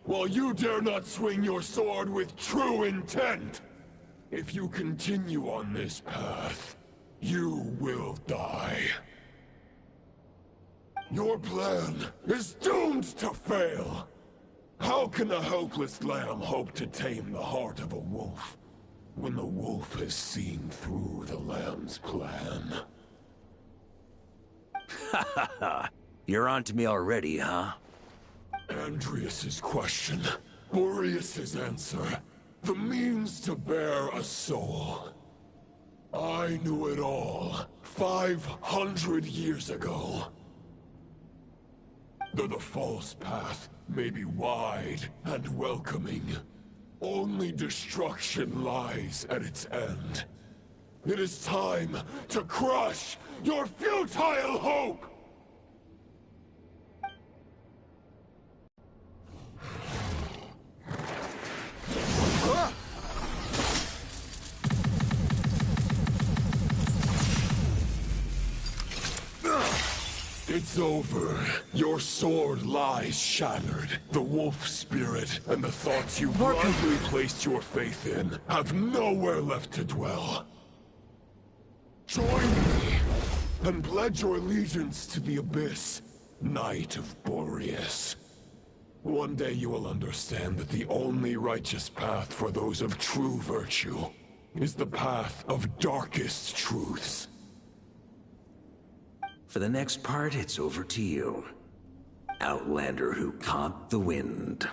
while you dare not swing your sword with true intent. If you continue on this path, you will die. Your plan is doomed to fail. How can a helpless lamb hope to tame the heart of a wolf, when the wolf has seen through the lamb's plan? Ha ha ha! You're on to me already, huh? Andreas's question, Boreas's answer, the means to bear a soul. I knew it all 500 years ago. Though the false path may be wide and welcoming, only destruction lies at its end. It is time to crush your futile hope! It's over. Your sword lies shattered. The wolf spirit and the thoughts you blindly placed your faith in have nowhere left to dwell. Join me and pledge your allegiance to the Abyss, Knight of Boreas. One day you will understand that the only righteous path for those of true virtue is the path of darkest truths. For the next part, it's over to you. Outlander who caught the wind.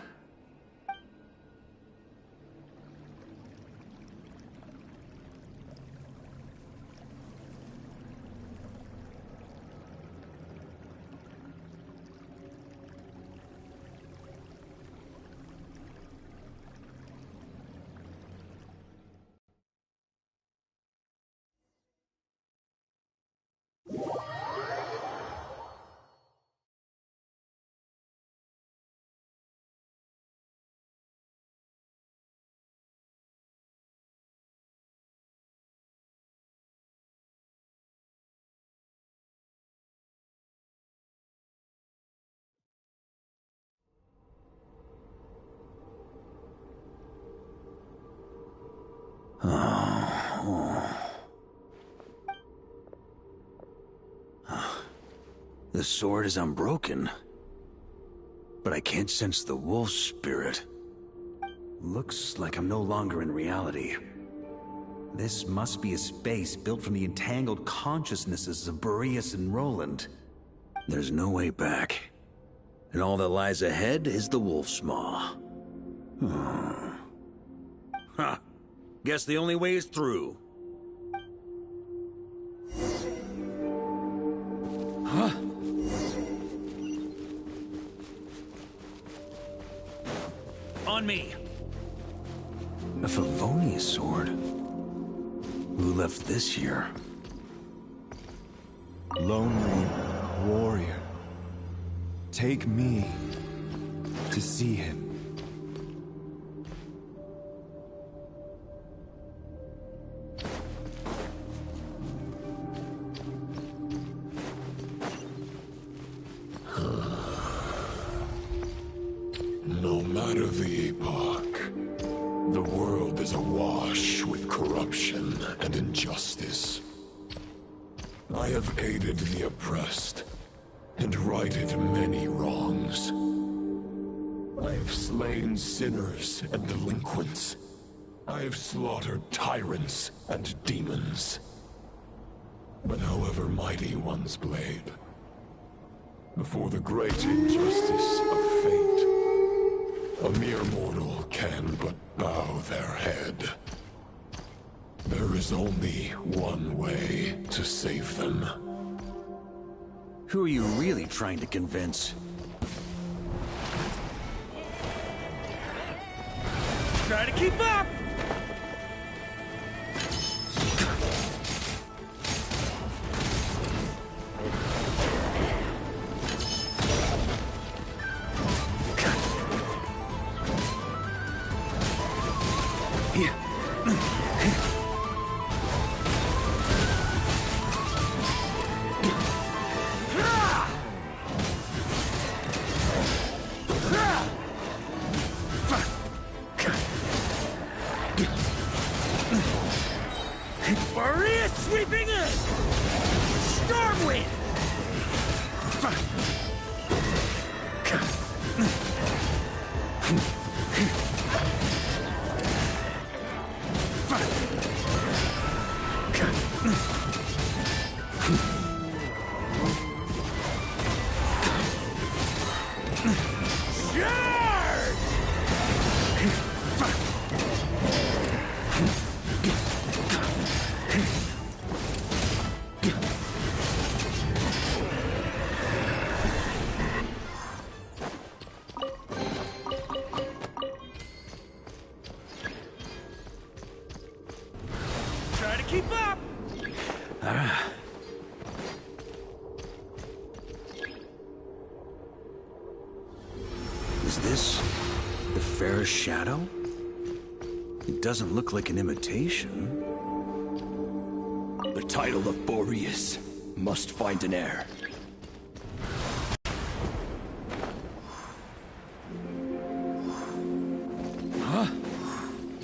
The sword is unbroken, but I can't sense the wolf spirit. Looks like I'm no longer in reality. This must be a space built from the entangled consciousnesses of Boreas and Roland. There's no way back. And all that lies ahead is the wolf's maw. Huh. Guess the only way is through. Huh? On me! A Favonius sword? Who left this here? Lonely warrior, take me to see him. No matter the epoch, the world is awash with corruption and injustice. I have aided the oppressed and righted many wrongs. I have slain sinners and delinquents. I have slaughtered tyrants and demons. But however mighty one's blade, before the great injustice of fate, a mere mortal can but bow their head. There is only one way to save them. Who are you really trying to convince? Try to keep up! Boreas sweeping in! Stormwind! Try to keep up! Is this the fairest shadow? It doesn't look like an imitation. The title of Boreas must find an heir. Huh?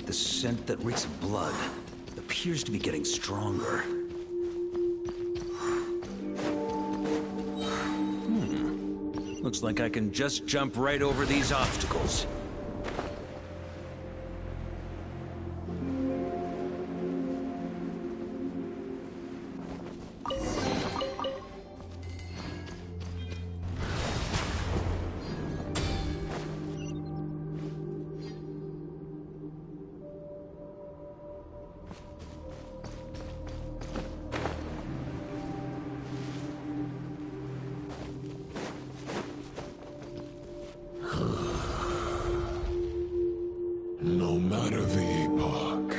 The scent that reeks of blood appears to be getting stronger. Looks like I can just jump right over these obstacles. No matter the epoch,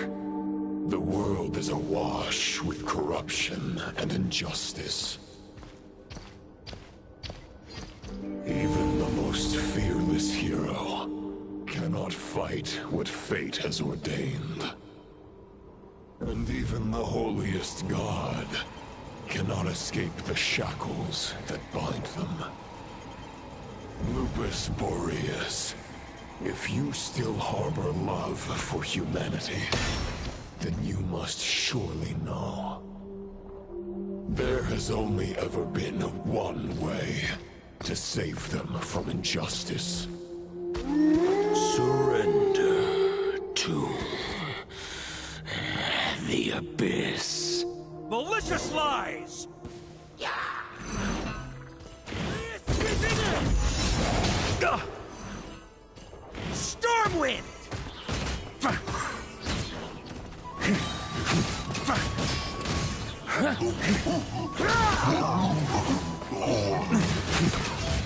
the world is awash with corruption and injustice. Even the most fearless hero cannot fight what fate has ordained. And even the holiest god cannot escape the shackles that bind them. Lupus Boreas, if you still harbor love for humanity, then you must surely know. There has only ever been one way to save them from injustice. Surrender to the Abyss. Malicious lies! Stormwind!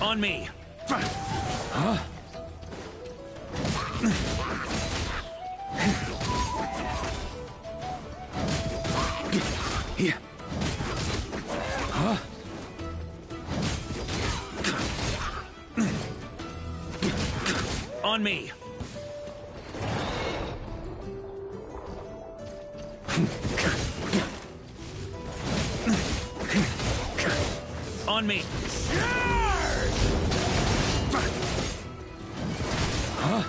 On me! Huh? Here. Huh? On me! On me! Huh?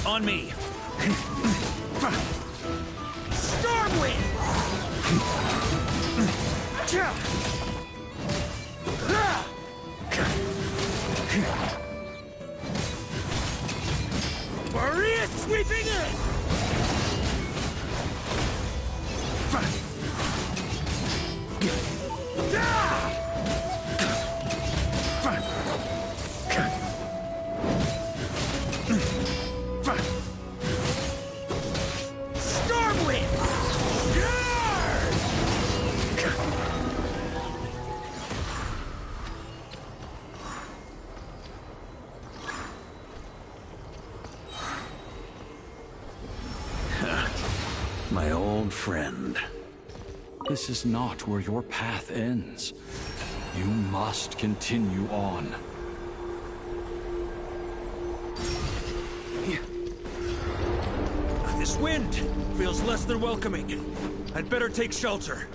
On me! Stormwind! Maria sweeping in! My old friend, this is not where your path ends. You must continue on. This wind feels less than welcoming. I'd better take shelter.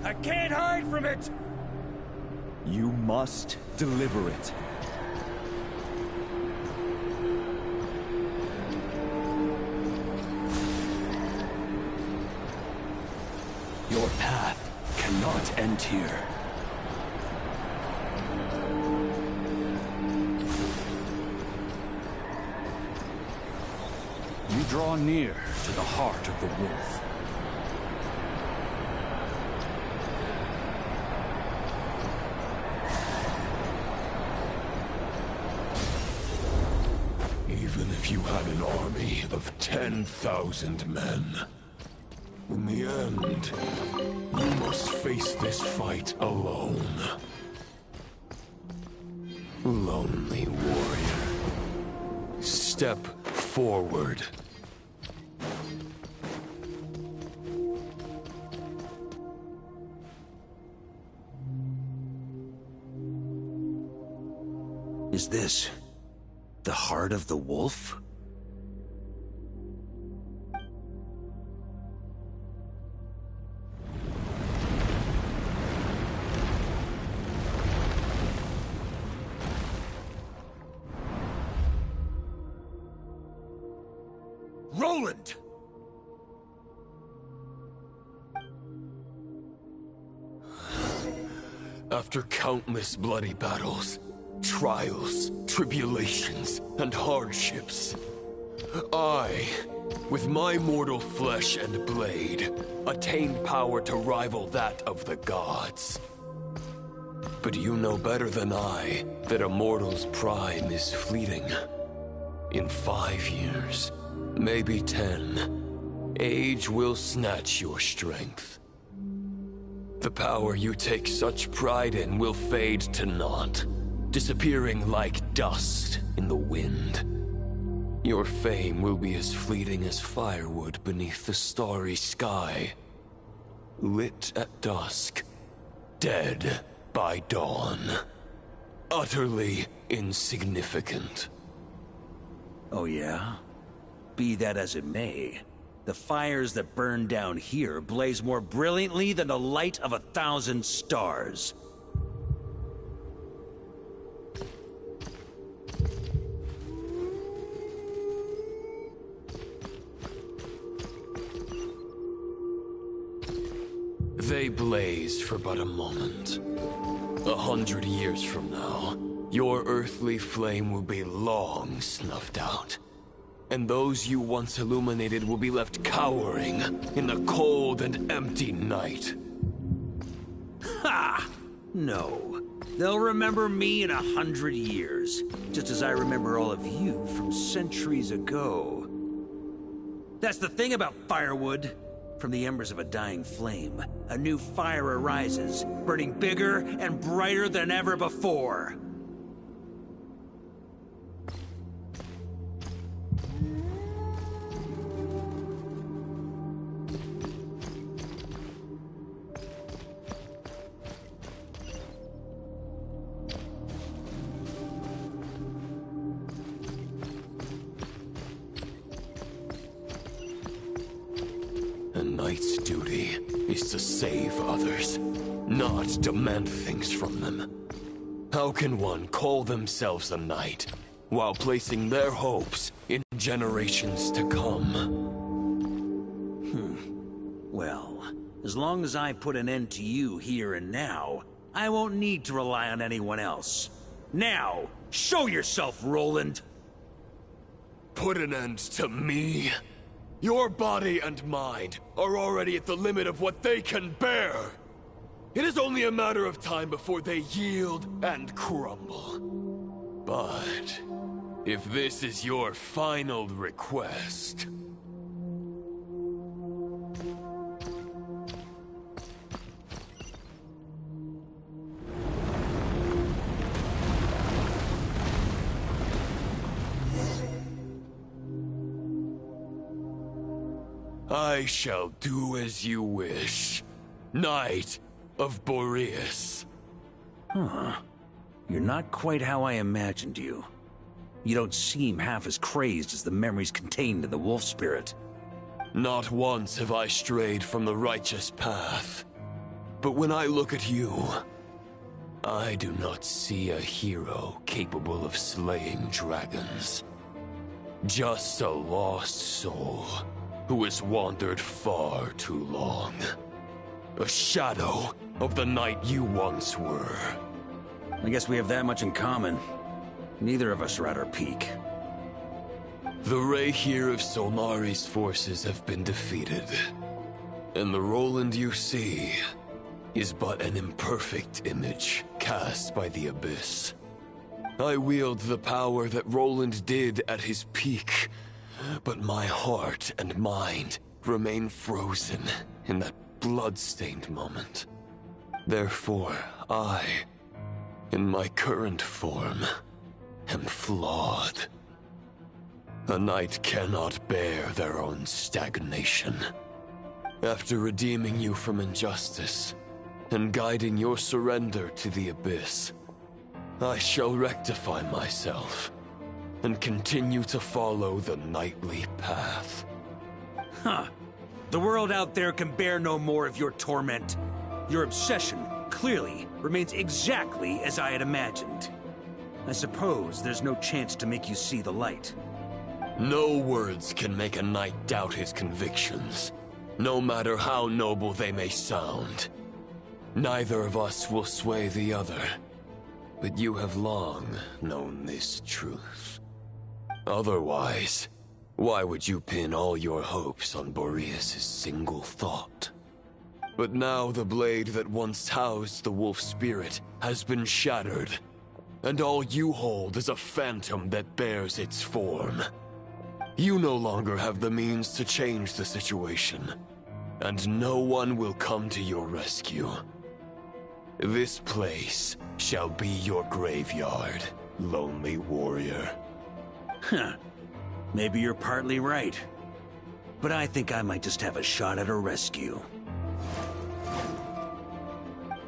I can't hide from it! You must deliver it. Your path cannot end here. You draw near to the heart of the wolf. Even if you had an army of 10,000 men, in the end, you must face this fight alone. Lonely warrior. Step forward. Is this the heart of the wolf? Roland! After countless bloody battles, trials, tribulations, and hardships, I, with my mortal flesh and blade, attained power to rival that of the gods. But you know better than I that a mortal's prime is fleeting. In 5 years, maybe 10, age will snatch your strength. The power you take such pride in will fade to naught, disappearing like dust in the wind. Your fame will be as fleeting as firewood beneath the starry sky. Lit at dusk, dead by dawn. Utterly insignificant. Oh yeah? Be that as it may, the fires that burn down here blaze more brilliantly than the light of 1,000 stars. They blaze for but a moment. 100 years from now, your earthly flame will be long snuffed out. And those you once illuminated will be left cowering in the cold and empty night. Ha! No. They'll remember me in 100 years, just as I remember all of you from centuries ago. That's the thing about firewood. From the embers of a dying flame, a new fire arises, burning bigger and brighter than ever before. A knight's duty is to save others, not demand things from them. How can one call themselves a knight while placing their hopes in generations to come? Well, as long as I put an end to you here and now, I won't need to rely on anyone else. Now, show yourself, Roland! Put an end to me? Your body and mind are already at the limit of what they can bear. It is only a matter of time before they yield and crumble. But if this is your final request... I shall do as you wish, Knight of Boreas. Huh. You're not quite how I imagined you. You don't seem half as crazed as the memories contained in the wolf spirit. Not once have I strayed from the righteous path. But when I look at you, I do not see a hero capable of slaying dragons. Just a lost soul who has wandered far too long. A shadow of the knight you once were. I guess we have that much in common. Neither of us are at our peak. The ray here of Solnari's forces have been defeated. And the Roland you see is but an imperfect image cast by the Abyss. I wield the power that Roland did at his peak, but my heart and mind remain frozen in that blood-stained moment. Therefore, I, in my current form, am flawed. A knight cannot bear their own stagnation. After redeeming you from injustice, and guiding your surrender to the Abyss, I shall rectify myself, and continue to follow the knightly path. Huh. The world out there can bear no more of your torment. Your obsession, clearly, remains exactly as I had imagined. I suppose there's no chance to make you see the light. No words can make a knight doubt his convictions, no matter how noble they may sound. Neither of us will sway the other, but you have long known this truth. Otherwise, why would you pin all your hopes on Boreas' single thought? But now the blade that once housed the wolf spirit has been shattered, and all you hold is a phantom that bears its form. You no longer have the means to change the situation, and no one will come to your rescue. This place shall be your graveyard, lonely warrior. Huh. Maybe you're partly right. But I think I might just have a shot at a rescue.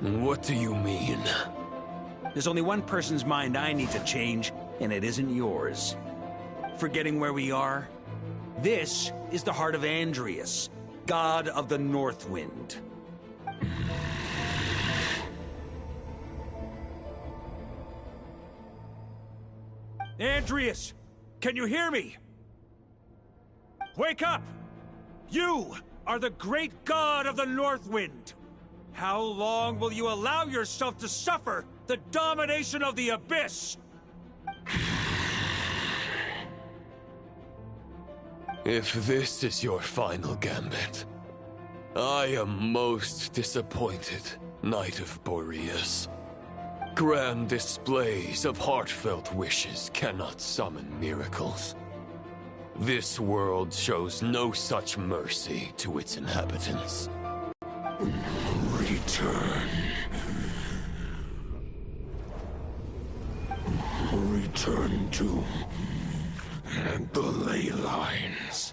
What do you mean? There's only one person's mind I need to change, and it isn't yours. Forgetting where we are? This is the heart of Andrias, god of the North Wind. Andrias! Can you hear me? Wake up! You are the great god of the North Wind! How long will you allow yourself to suffer the domination of the Abyss? If this is your final gambit, I am most disappointed, Knight of Boreas. Grand displays of heartfelt wishes cannot summon miracles. This world shows no such mercy to its inhabitants. Return. Return to the ley lines.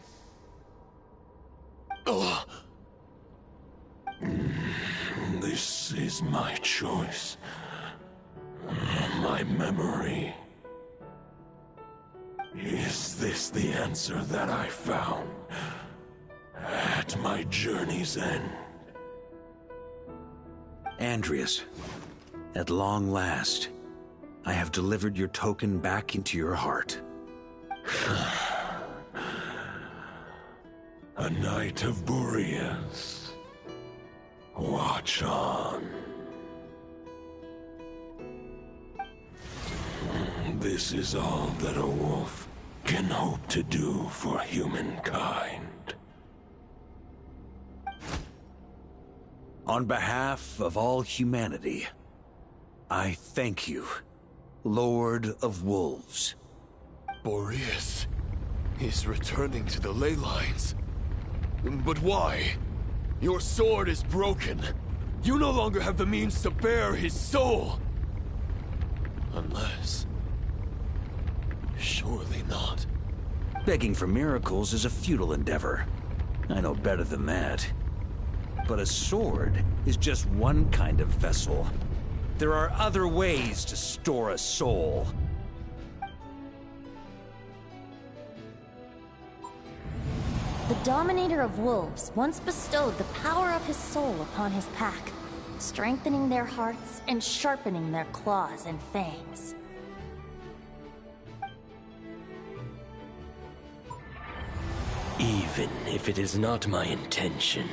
This is my choice. My memory. Is this the answer that I found at my journey's end? Andrias, at long last, I have delivered your token back into your heart. A Knight of Boreas. Watch on. This is all that a wolf can hope to do for humankind. On behalf of all humanity, I thank you, Lord of Wolves. Boreas is returning to the ley lines. But why? Your sword is broken. You no longer have the means to bear his soul. Unless... surely not. Begging for miracles is a futile endeavor. I know better than that. But a sword is just one kind of vessel. There are other ways to store a soul. The Dominator of Wolves once bestowed the power of his soul upon his pack, strengthening their hearts and sharpening their claws and fangs. Even if it is not my intention,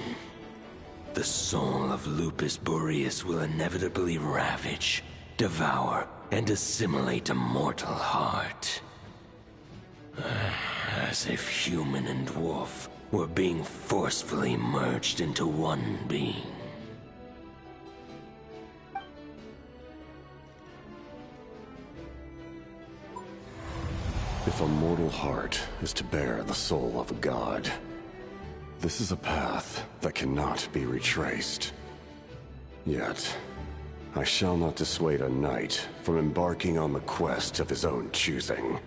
the soul of Lupus Boreas will inevitably ravage, devour, and assimilate a mortal heart. As if human and wolf were being forcefully merged into one being. If a mortal heart is to bear the soul of a god, this is a path that cannot be retraced. Yet, I shall not dissuade a knight from embarking on the quest of his own choosing.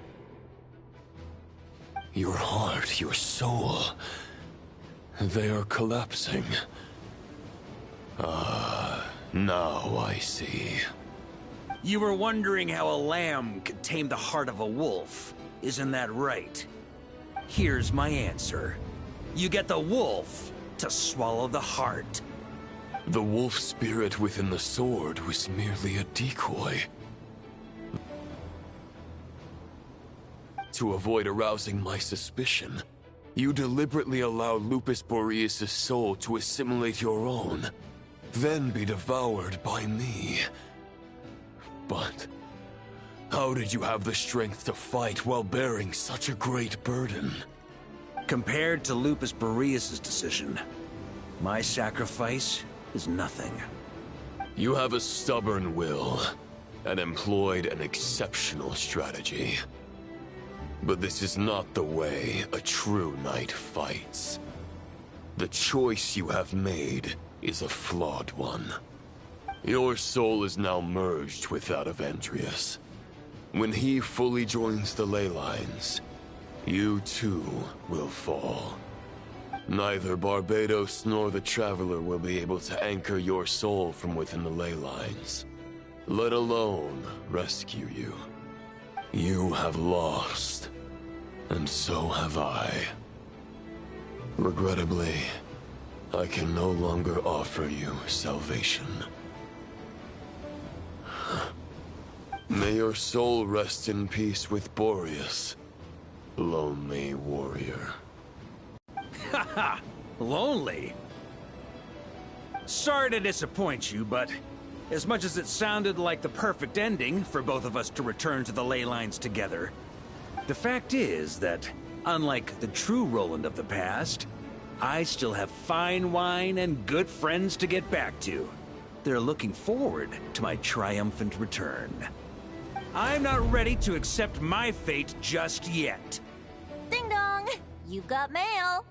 Your heart, your soul... they are collapsing. Now I see. You were wondering how a lamb could tame the heart of a wolf, isn't that right? Here's my answer. You get the wolf to swallow the heart. The wolf spirit within the sword was merely a decoy. To avoid arousing my suspicion, you deliberately allow Lupus Boreas' soul to assimilate your own, then be devoured by me. But how did you have the strength to fight while bearing such a great burden? Compared to Lupus Boreas' decision, my sacrifice is nothing. You have a stubborn will, and employed an exceptional strategy. But this is not the way a true knight fights. The choice you have made is a flawed one. Your soul is now merged with that of Andreas. When he fully joins the ley lines, you too will fall. Neither Barbados nor the Traveler will be able to anchor your soul from within the ley lines, let alone rescue you. You have lost, and so have I. Regrettably, I can no longer offer you salvation. May your soul rest in peace with Boreas, lonely warrior. Haha! Lonely? Sorry to disappoint you, but as much as it sounded like the perfect ending for both of us to return to the ley lines together, the fact is that, unlike the true Roland of the past, I still have fine wine and good friends to get back to. They're looking forward to my triumphant return. I'm not ready to accept my fate just yet. Ding dong! You've got mail!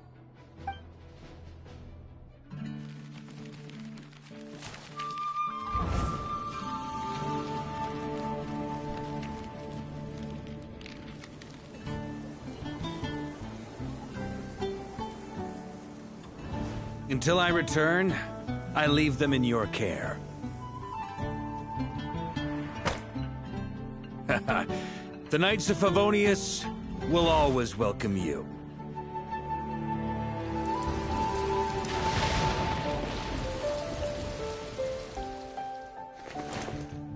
Until I return, I leave them in your care. The Knights of Favonius will always welcome you.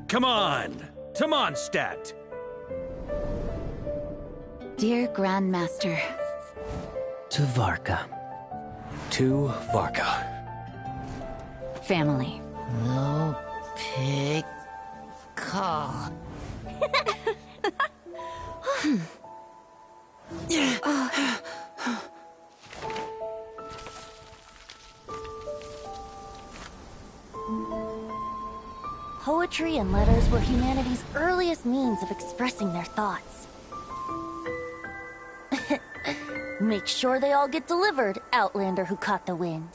Come on! To Mondstadt! Dear Grandmaster. To Varka. To Varka. Family. No pig call. Poetry and letters were humanity's earliest means of expressing their thoughts. Make sure they all get delivered, Outlander who caught the wind.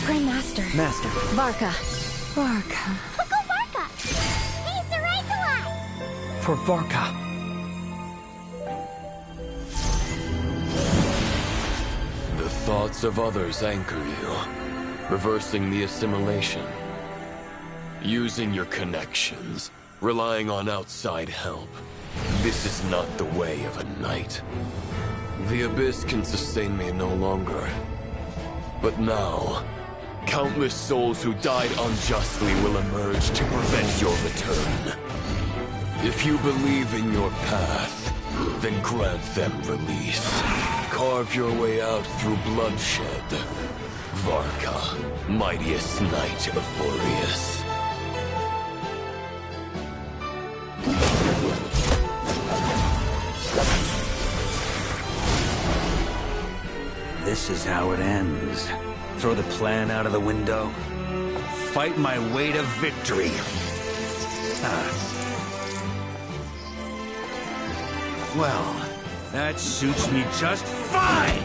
Grandmaster. Master. Varka. Go Varka! He's the right to us! For Varka. The thoughts of others anchor you, reversing the assimilation. Using your connections, relying on outside help. This is not the way of a knight. The Abyss can sustain me no longer. But now, countless souls who died unjustly will emerge to prevent your return. If you believe in your path, then grant them release. Carve your way out through bloodshed. Varka, mightiest knight of Boreas. This is how it ends. Throw the plan out of the window. Fight my way to victory. Well, that suits me just fine!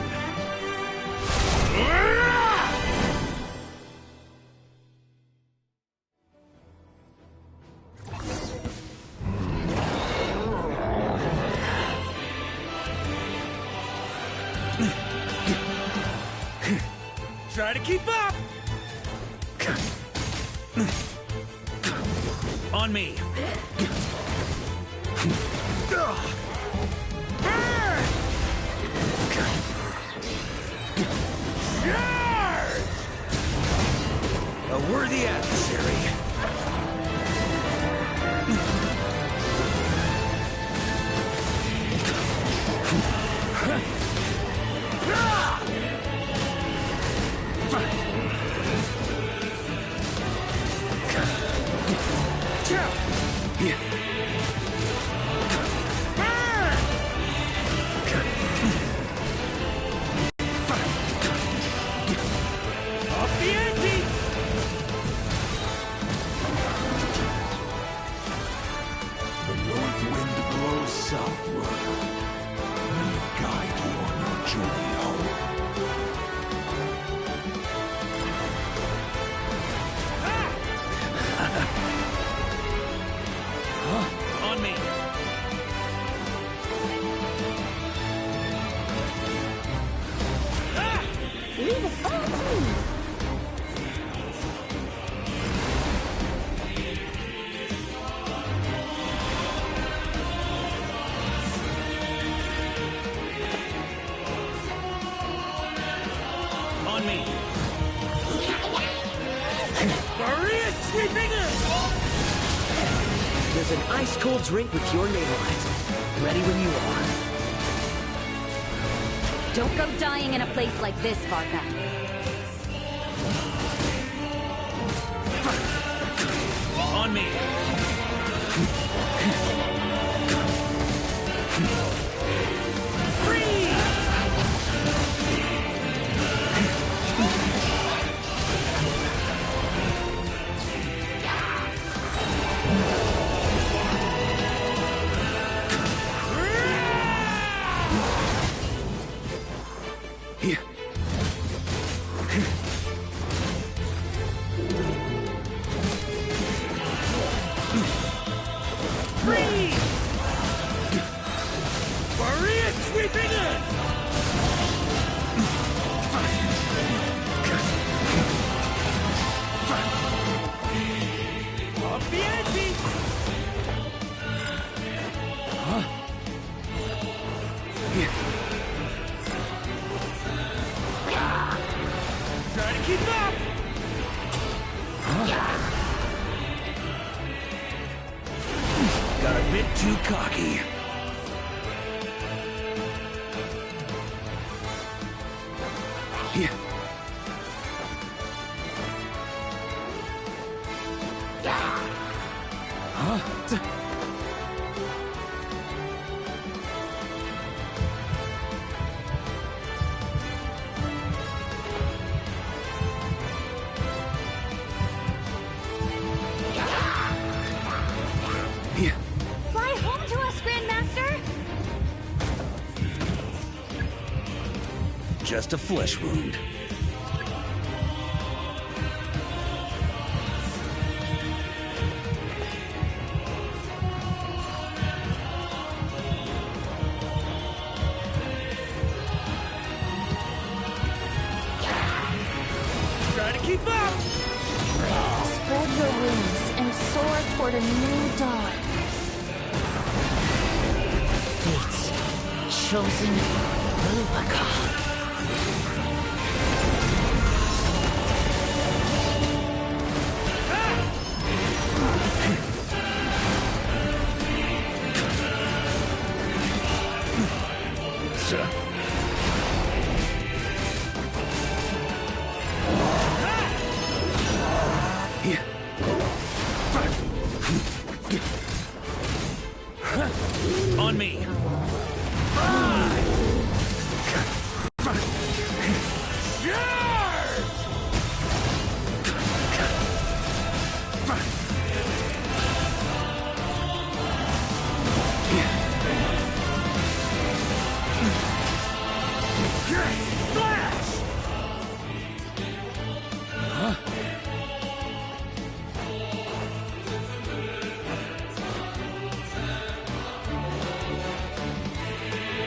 Try to keep up! On me! A worthy adversary. journey home. On me! Leave it all to me. On me! Maria sweeping in! There's an ice-cold drink with your name on it. Ready when you are. Don't go dying in a place like this, Varka. On me! Got a bit too cocky. Fly home to us, Grandmaster! Just a flesh wound. Try to keep up! Spread your wings and soar toward a new dawn. Fate's chosen Varka. On me!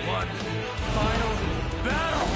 One final battle!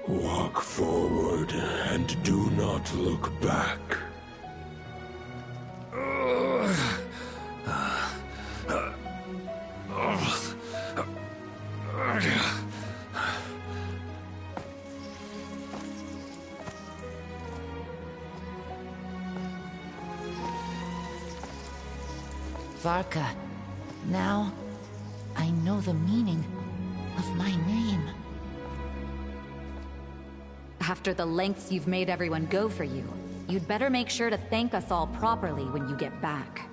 Walk forward and do not look back. Varka, now I know the meaning of my name. After the lengths you've made everyone go for you, you'd better make sure to thank us all properly when you get back.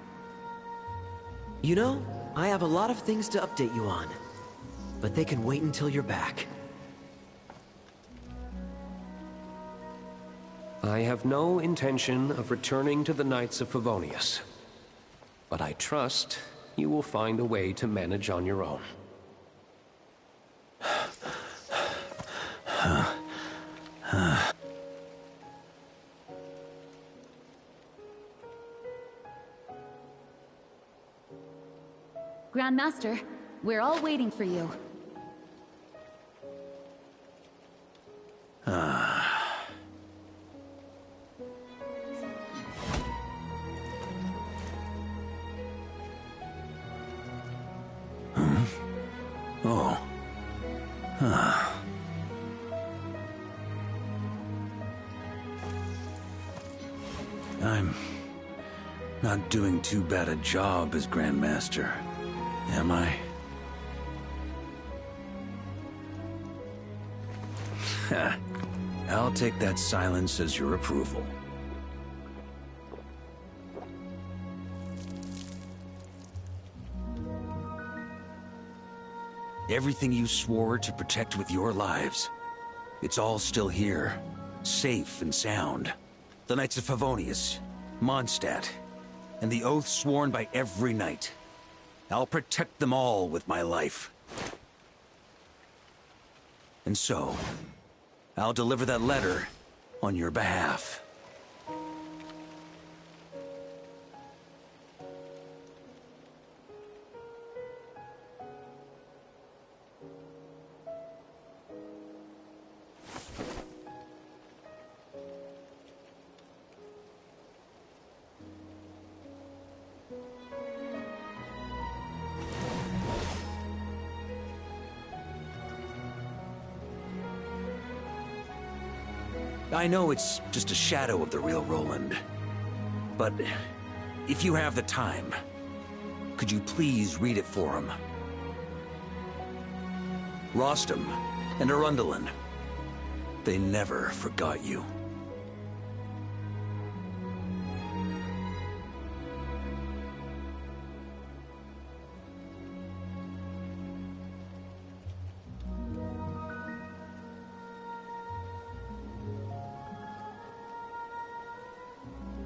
You know, I have a lot of things to update you on, but they can wait until you're back. I have no intention of returning to the Knights of Favonius, but I trust you will find a way to manage on your own. Grandmaster, we're all waiting for you. Oh. I'm not doing too bad a job as Grandmaster, am I? I'll take that silence as your approval. Everything you swore to protect with your lives, it's all still here, safe and sound. The Knights of Favonius, Mondstadt, and the oath sworn by every knight. I'll protect them all with my life. And so, I'll deliver that letter on your behalf. I know it's just a shadow of the real Roland, but if you have the time, could you please read it for him? Rostam and Arundelen, they never forgot you.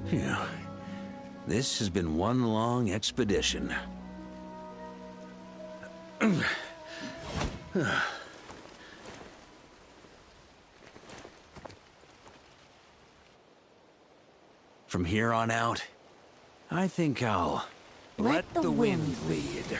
Phew. This has been one long expedition. From here on out, I think I'll let the wind lead.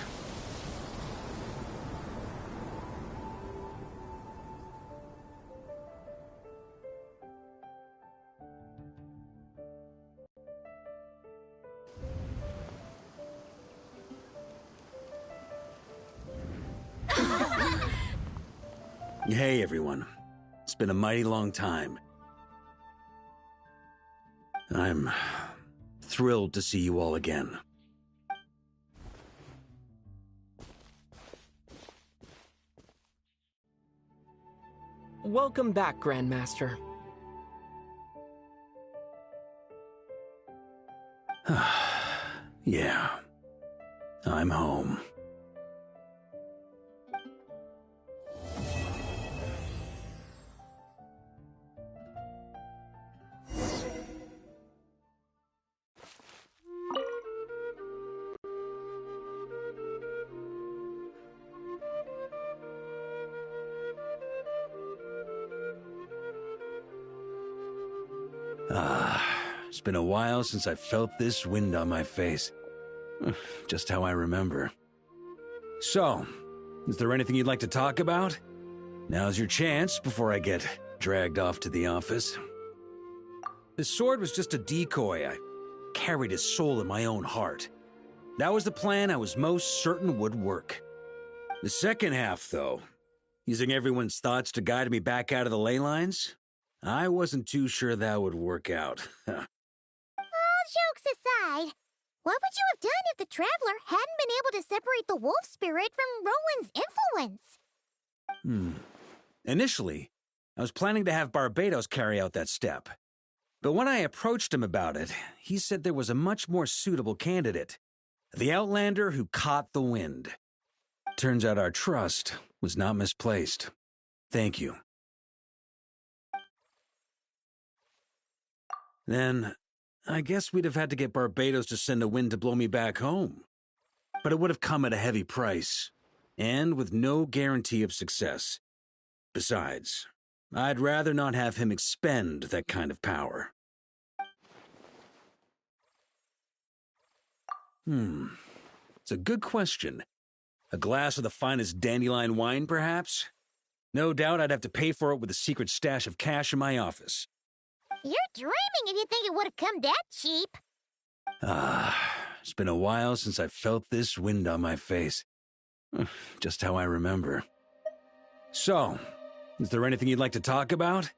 Hey, everyone. It's been a mighty long time. I'm thrilled to see you all again. Welcome back, Grandmaster. Yeah. I'm home. It's been a while since I felt this wind on my face. Just how I remember. So, is there anything you'd like to talk about? Now's your chance before I get dragged off to the office. The sword was just a decoy. I carried his soul in my own heart. That was the plan I was most certain would work. The second half, though, using everyone's thoughts to guide me back out of the ley lines, I wasn't too sure that would work out. All jokes aside, what would you have done if the Traveler hadn't been able to separate the wolf spirit from Roland's influence? Initially, I was planning to have Barbados carry out that step. But when I approached him about it, he said there was a much more suitable candidate. The Outlander who caught the wind. Turns out our trust was not misplaced. Thank you. Then, I guess we'd have had to get Barbados to send a wind to blow me back home. But it would have come at a heavy price, and with no guarantee of success. Besides, I'd rather not have him expend that kind of power. It's a good question. A glass of the finest dandelion wine, perhaps? No doubt I'd have to pay for it with a secret stash of cash in my office. You're dreaming if you think it would have come that cheap. It's been a while since I felt this wind on my face. Just how I remember. So, is there anything you'd like to talk about?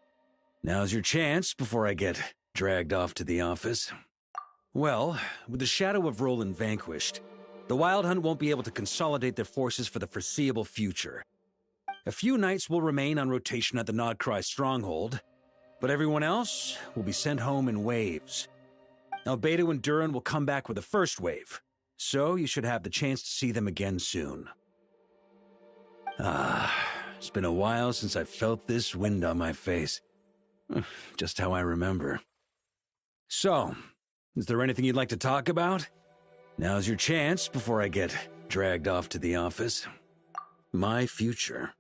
Now's your chance before I get dragged off to the office. Well, with the shadow of Roland vanquished, the Wild Hunt won't be able to consolidate their forces for the foreseeable future. A few knights will remain on rotation at the Nodcry stronghold, but everyone else will be sent home in waves. Albedo and Duran will come back with the first wave, so you should have the chance to see them again soon. It's been a while since I felt this wind on my face. Just how I remember. So, is there anything you'd like to talk about? Now's your chance before I get dragged off to the office. My future.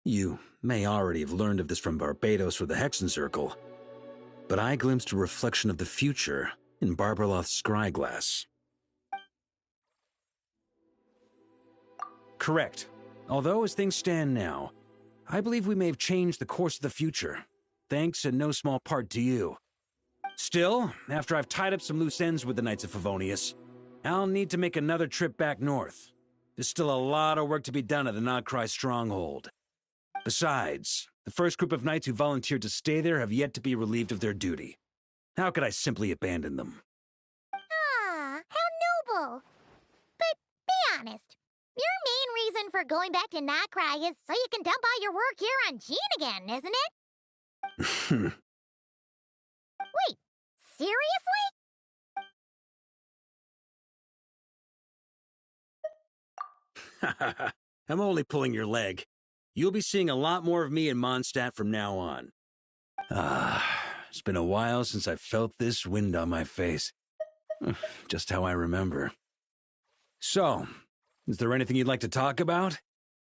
You may already have learned of this from Barbados or the Hexen Circle, but I glimpsed a reflection of the future in Barbarloth's scryglass. Correct. Although, as things stand now, I believe we may have changed the course of the future, thanks in no small part to you. Still, after I've tied up some loose ends with the Knights of Favonius, I'll need to make another trip back north. There's still a lot of work to be done at the Nodcry stronghold. Besides, the first group of knights who volunteered to stay there have yet to be relieved of their duty. How could I simply abandon them? How noble. But be honest, your main reason for going back to Nodcry is so you can dump all your work here on Jean again, isn't it? Wait, seriously? I'm only pulling your leg. You'll be seeing a lot more of me in Mondstadt from now on. It's been a while since I felt this wind on my face. Just how I remember. So, is there anything you'd like to talk about?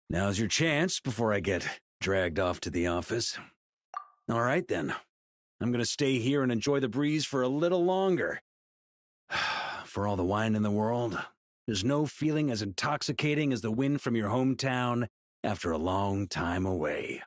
Now's your chance before I get dragged off to the office. All right, then. I'm gonna stay here and enjoy the breeze for a little longer. For all the wine in the world, there's no feeling as intoxicating as the wind from your hometown after a long time away.